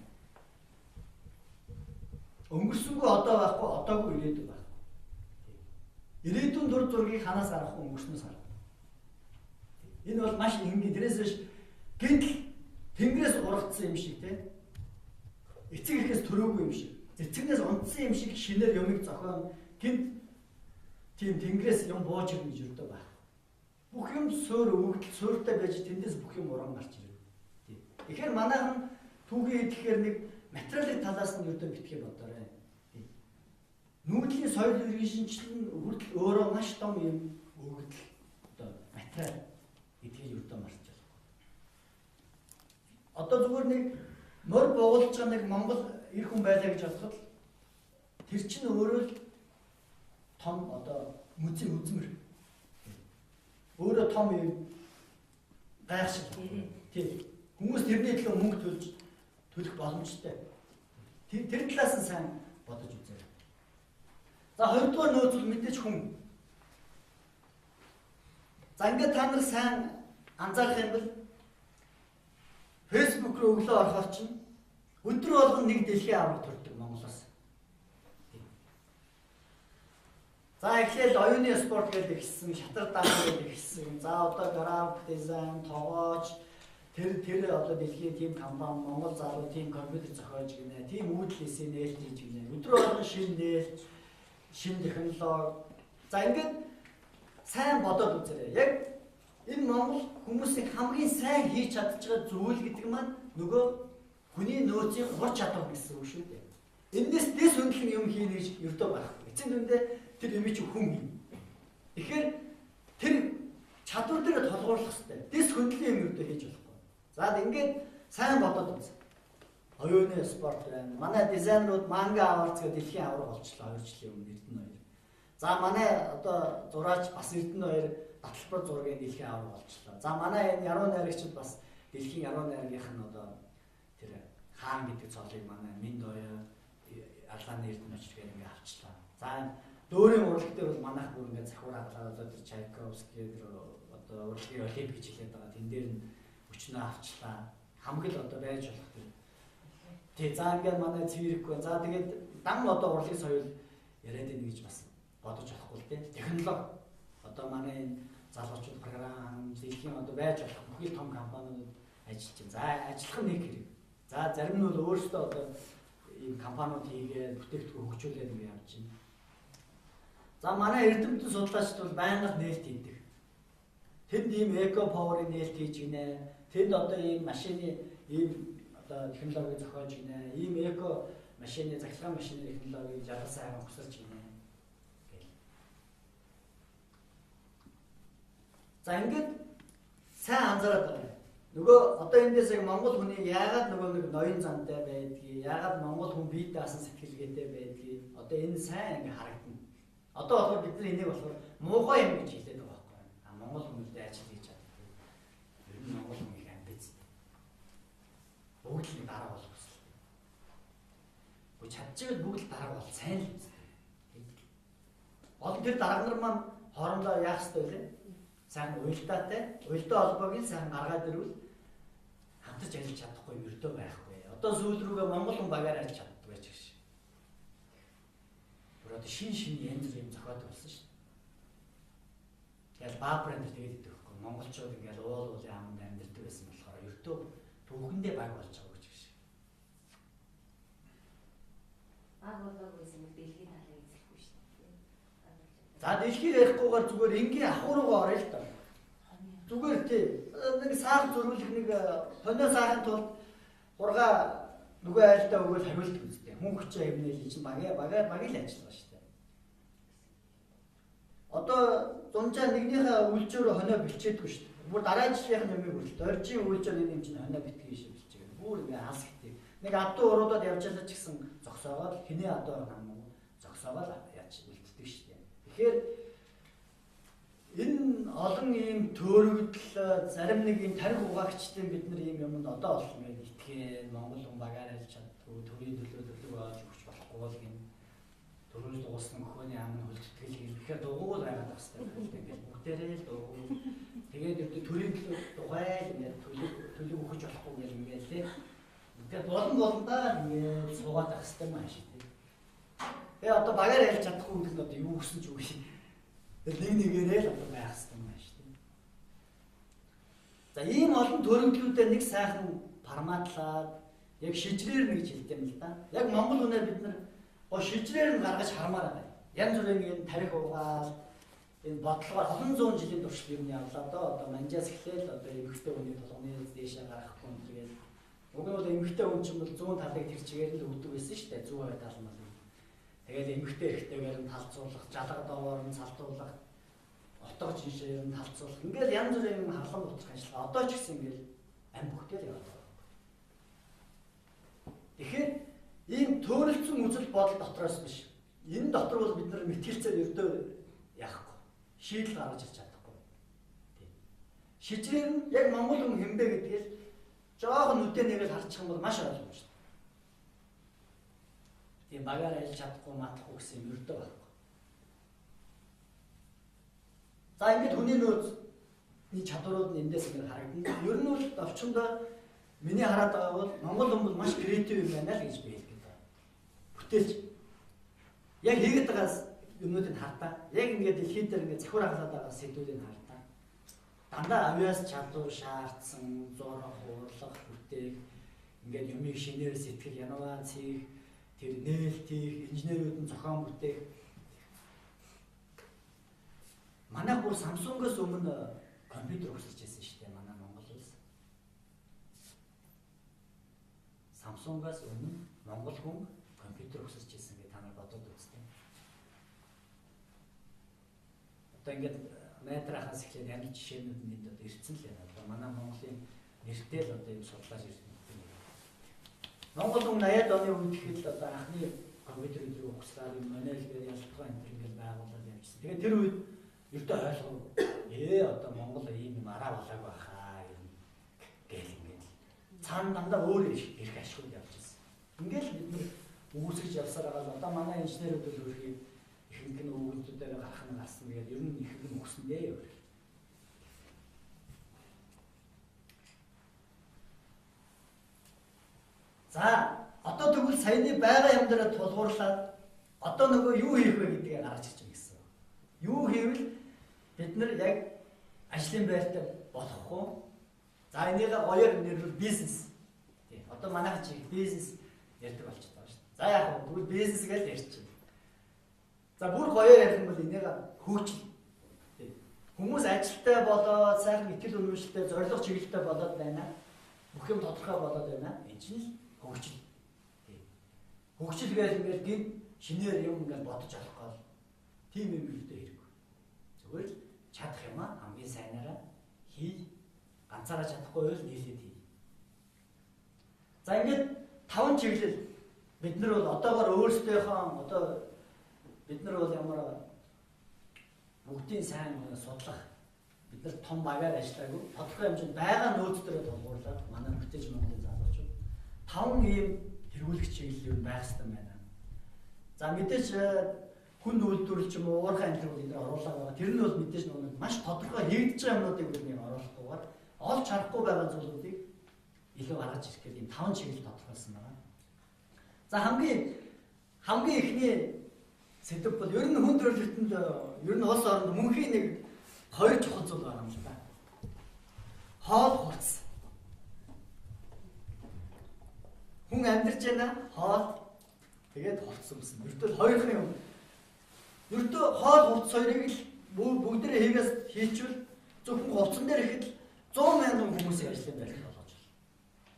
Өнгөрсөнгөө одоо байхгүй одоогүй ирээдүй байхгүй. Ирээдүйн дур зургийг ханаас харахгүй өнгөрснөөс харах. Энэ бол маш энгийн дээрээс биш гинт тэнгэрээс урагдсан юм шиг те. Эцэг эхээс төрөөгүй юм шиг. Эцэгнээс унтсан юм шиг шинээр юмыг зохион гинт тийм тэнгэрээс юм бууж ирнэ гэж өрдөө байна. Бүх юм суур өвгдөл сууртай байж тэндээс бүх юм уран гарч ирнэ. Тийм. Тэгэхээр манайхан түүхий хэлэхээр нэг материалын талаас нь өрдөө битгий бодоорой. Тийм. Нүүдлийн соёл иргэн шинжилэн хүртэл өөрөө маш том юм өвгдөл одоо материал гэдгийг өрдөө марч байна. Одоо зүгээр нэг мөр буулж байгаа нэг Монгол эр хүн байлаа гэж бодоход тэр чинь өөрөө л том одоо мүзийн үзмэр. Өөрөө том юм гайхшиг. Тийм. Хүмүүс тэрний төлөө мөнгө төлөх боломжтой. Тэр талаас нь сайн бодож үзээрэй. За хоёрдугаар нөөцөл мэдээж хүн. За ингээд та нар сайн анзаарах юм бол Facebook руу өглөө орохоор чинь өдөр болгон нэг дэлхийн авраг төрдөг Монголоос. За эхлээл оюуны спорт гэдэг ихсэн, шатар даан гэдэг ихсэн. За одоо график дизайн, тоогооч тэр одоо дэлхийн тим компани Монгол залуу тим компьютер зохиож гинэ. Тим үүдлээсээ нээлт хийж гинэ. Өдөр болгон шинэ нээлт, шинэ технологи. За ингээд сайн бодоод үзээрэй. Яг энэ Монгол хүмүүсийн хамгийн сайн хийж чадчихсан зүйл гэдэг маань нөгөө хүний нөөцийн ур чадвар гэсэн үг шүү дээ. Эндээс дэс хөндлөн юм хийнэ гэж ердөө байхгүй. Эцэг дүндээ тэр юм чи хүн юм. Тэгэхээр тэр чадвар дээр толгуурлах хэрэгтэй. Дэс хөндлөн юм ердөө хийж болохгүй. За ингээд сайн бодоод үз. Оюуны спорт байна. Манай дизайнерууд манга аварц гэдэг дэлхийн авраг болчлоо 2 жилийн өмнө Эрдэнэ 2. За манай одоо зураач бас Эрдэнэ 2 баталбар зургийн дэлхийн авраг болчлоо. За манай энэ яруу найрагчид бас дэлхийн яруу найргийнх нь одоо тэр хаан гэдэг цолыг манай Минд оё Арланы Эрдэнэ очрыг ингээ авчлаа. За дөөрийн урлаг дээр бол манайх бүр ингээ захиураад одоо тэр Чайковский тэр одоо урлагийн олимп гэж хэлээд байгаа. Тэн дээр нь өчнөө авчлаа. Хамгийн одоо байж болох тэр. Тэг за ингээ манай цэвэрх байна. За тэгээд дан одоо урлагийн соёл яриад ийн гэж бас бодож болохгүй л дээ. Технологи одоо манай энэ залуучууд програм дэлхийн одоо байж болох бүхий том компаниуд ажиллаж байна. За ажиллах нэг хэрэг. За зарим нь бол өөрсдөө одоо ийм компаниуд хийгээд бүтээгдэхүүн хөгжүүлээд ингэ явж байна. За манай эрдэмтэн судлаачид бол байнга нээлт хийдэг. Тэнд ийм эко паверын нээлт хийж гинэ. Тэнд одоо ийм машины ийм одоо технологи зохиож гинэ. Ийм эко машины захиргаан машины технологиг жаргал сайхан хөсөрж гинэ. За ингээд сайн анзаараад байна. Нөгөө одоо эндээс яг Монгол хүний яагаад нөгөө нэг ноён зантай байдгийг, яагаад Монгол хүн бие даасан сэтгэлгээтэй байдгийг одоо энэ сайн ингээ харагдана. Одоо болохоор бид нар энийг болохоор муухай юм гэж хэлээд байгаа байхгүй. А Монгол хүмүүстээ ажил хийж чаддаг. Ер нь Монгол хүн их амбицтай. Бүгд л дараа болох хүсэл. Гэхдээ чадчихвэл бүгд л дараа бол сайн л үстэй. Олон тэр дарга нар маань хоорондоо яах ёстой вэ? Сайн уялдаатай, уялдаа холбоог нь сайн гаргаад ирвэл хамтарч ажиллаж чадахгүй юм өртөө байхгүй. Одоо сүүл рүүгээ Монгол хүн багаар ажиллаж чаддаг байж гэж. Бүр одоо шин янз бүр юм зохиод болсон шүү дээ. Тэгэл баа брэнд тэгээд идэх байхгүй. Монголчууд ингээл уул уулын аманд амьдардаг байсан болохоор өртөө түүхэндээ баг болж байгаа гэж. Баг болоогүйсэн дэлхийн талыг эзлэхгүй шүү дээ. За дэлхийг ярихгүйгээр зүгээр энгийн ахуй руугаа орё л доо. Зүгээр тий. Нэг саах зөрүүлэх нэг хонио саахын тулд хурга нөгөө айлтаа өгөөл хамилт үзтээ. Хүн хүчээ хэмнээл чинь багийг л ажиллаж шүү дээ. одоо зунжаа нэгнийхээ үйлчээр хоноо бэлчээдгүй шүү дээ. Бүр дараа жилийн юмыг хүртэл оржийн үйлчээр энэ юм чинь хоноо битгий шиг бэлчээ. Бүр ингээ хас гэдэг. Нэг адуу уруудад явж байгаа ч гэсэн зогсоогоод хиний адуу нам зогсоогоод яаж үлддэг шүү дээ. Тэгэхээр энэ олон ийм төөрөгдөл зарим нэг ийм тарих угаагчдын бид нар ийм юмд одоо бол ингээд итгэн Монгол хүн багаар ялж чаддгүй төрийн төлөө болж өгч болохгүй бол гин төрөөс дууссан хөөний амны хөлтгөл гэхээр дугуул байгаад байх хэрэгтэй байна. Ингээд бүгдээрээ л дугуул. Тэгээд өвдө төрийн төлөө дугайл ингээд төлөв өгч болохгүй гэл ингээд лээ. Тэгээд болондаа ингээд суугаад байх хэрэгтэй маа шүү дээ. Тэгээ одоо багаар ялж чадахгүй үед нь одоо юу гэсэн ч үгүй. Нэг нэгээрээ л одоо байх хэрэгтэй маа шүү дээ. За ийм олон төрөлдлүүдээ нэг сайхан форматлаад яг шижрээр нэг хэлдэг юм л да. Яг Монгол үнээр бид нар шижрээр нь гаргаж хармаар байна. Янз бүрийн энэ тарих угаал энэ бодлогоор олон зуун жилийн туршид юм явлаа доо. Одоо манжаас эхлээл одоо эмэгтэй хүний толгойн дээшээ гаргахгүй юм тэгээд уг нь бол эмэгтэй хүн чинь бол 100 талыг тэр чигээр л өгдөг байсан шүү дээ. 100% тал нь бол. Тэгээд эмэгтэй эрэгтэйгээр нь талцуулах, жалга доогоор нь цалтуулах, отоо жишээр нь талцуулах. Ингээд янз бүрийн харлан утгах ажиллагаа одоо ч гэсэн ингээд ам бүхтэл яваад байна. Тэгэхээр ийм төөрөлдсөн үзэл бодол дотроос биш. Энэ дотор бол бид нар мэтгэлцээр өрдөө яахгүй. Шийдэл гаргаж ирч чадахгүй. Тийм. Шижрээр нь яг Монгол хүн хэмбэ гэдгийг жоохон үдээ нэгээл харчих юм бол маш ойлгомжтой. Тийм багаар айлж чадахгүй матахгүй гэсэн юм өрдөө байхгүй. За ингээд хүний нөөцний чадварууд нь эндээс ингээд харагдана. Ер нь бол овчондоо миний хараад байгаа бол Монгол хүн бол маш креатив юм байна л гэж би хэлдэг байна. Бүтээлч яг хийгээд байгаа юмнуудыг хардаа. Яг ингээд дэлхийд дээр ингээд захиур хагалаад байгаа сэдвүүдийг хардаа. Дандаа авиас чадвар шаардсан, зураг, урлах, бүтээх, ингээд юмыг шинээр сэтгэл, янаваан цээх, тэр нээлт хийх, инженерүүд нь зохион бүтээх. Манай бүр Samsung-оос өмнө компьютер өсөж ирсэн шүү дээ манай Монгол улс. Samsung-оос өмнө Монгол хүн компьютер өсөж ирсэн гэж та нар бодоод үзтээ. Одоо ингээд найдрахаас эхлээд ямар жишээнүүд нь одоо ирсэн л байна. Одоо манай Монголын нэртэй л одоо юм судлаад ирсэн. Монгол хүн 80-аад оны үед ихэд одоо анхны компьютер өдрийг ухсаар юм манайлгээр ялтгаа энэ ингээд байгуулад явжсэн. Тэгээд тэр үед ердөө ойлгоо. Одоо Монгол ийм юм араа болоог байхаа юм гэл ингээд цаана дандаа өөр их ашигуд явж ирсэн. Ингээл бид нар үүсгэж явсаар байгаа л одоо манай инженерүүд бол өөрхий ихэнх нь өгүүлбэрээр гарах нь гарсан. Тэгээд ер нь их юм өгсөндөө өөр. За одоо тэгвэл саяны байгаа юм дээр тулгуурлаад одоо нөгөө юу хийх вэ гэдгийг гаргаж ирж байгаа гэсэн. Юу хийвэл бид нар яг ажлын байртай болохгүй. За энийг гоёор нэрлэл бизнес. Тий. Одоо манайх чи бизнес ярьдаг болчиход байгаа шүү дээ. За яг нь тэгвэл бизнес гэж ярьчих. За бүр гоёор ярих юм бол энийг хөгжил. Тий. Хүмүүс ажилтай болоод сайхан итгэл үнэмшилтэй зорилго чиглэлтэй болоод байна. Бүх юм тодорхой болоод байна. Энэ чинь хөгжил. Тий. Хөгжил гэж ингээд гин шинээр юм ингээд бодож авахгүй. Тийм юм хэлдэг хэрэг. Зүгээр л чадах юм аа хамгийн сайнараа хий. Ганцаараа чадахгүй бол нийлээд хий. За ингээд 5 чиглэл бид нар бол одоогоор өөрсдийнхөө одоо бид нар бол ямар бүгдийн сайн судлах бид нар том багаар ажиллаагүй тодорхой хэмжээнд байгаа нөөц төрөд тулгуурлаад манай бүтээж Монголын залуучууд 5 ийм хэрэгүүлэх чиглэл юу байх хэрэгтэй байна. За мэдээж хүн үйлдвэрлэл ч юм уу уурхай амжилтууд энэ оруулаад байгаа. Тэр нь бол мэдээж нэг маш тодорхой хийгдэж байгаа юмнуудыг бид оруулахгүйгээр олж харахгүй байгаа зүйлүүдийг илүү гаргаж ирэх гэдэг энэ 5 чиглэл тодорхойлсон байна. За хамгийн ихний сэдв бол ер нь хүн төрөлхтөнд ер нь улс оронд мөнхийн нэг 2 чухал зүйл байгаа юм л да. Хоол хурц. Хүн амьдарч байна хоол тэгээд хурц юмсан. Ердөө хоёрын юм. Ердөө хоол хурц хоёрыг л бүгдээ хийгээс хийчихвэл зөвхөн хувцсан дээр ихэд 100 мянган хүмүүсийн ажлын байлгах болгож байна.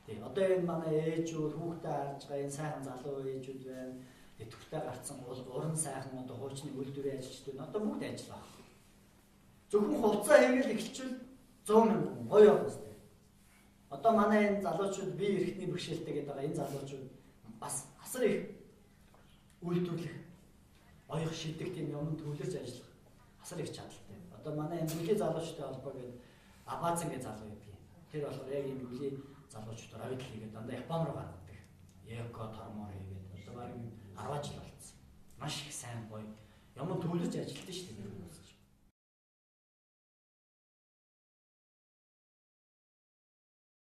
Тий. Одоо энэ манай ээжүүд хүүхдээ харж байгаа энэ сайхан залуу ээжүүд байна. Идэвхтэй гарцсан уран сайхан одоо хуучны үйлдвэрийн ажилчид байна. Одоо бүгд ажиллах. Зөвхөн хувцас хийгээл эхэлчихвэл 100 мянган хүн гоё явах хэрэгтэй. Одоо манай энэ залуучууд бие эрхтний бэрхшээлтэй гэдэг байгаа энэ залуучууд бас асар их үйлдвэрлэх, оёх шийдэх тийм юм төвлөрч ажиллах асар их чадaltaй. Одоо манай энэ бүлийн залуучуудын холбоо гэдэг Абазан гэж залуу байдаг. Тэр болохоор яг энэ бүлийн залуучуудаар оюутан хийгээд дандаа Япон руу гаргадаг. Эко тормоор хийгээд одоо баг 10 жил болсон. Маш их сайн гоё юм төвлөрч ажилладаг шүү дээ.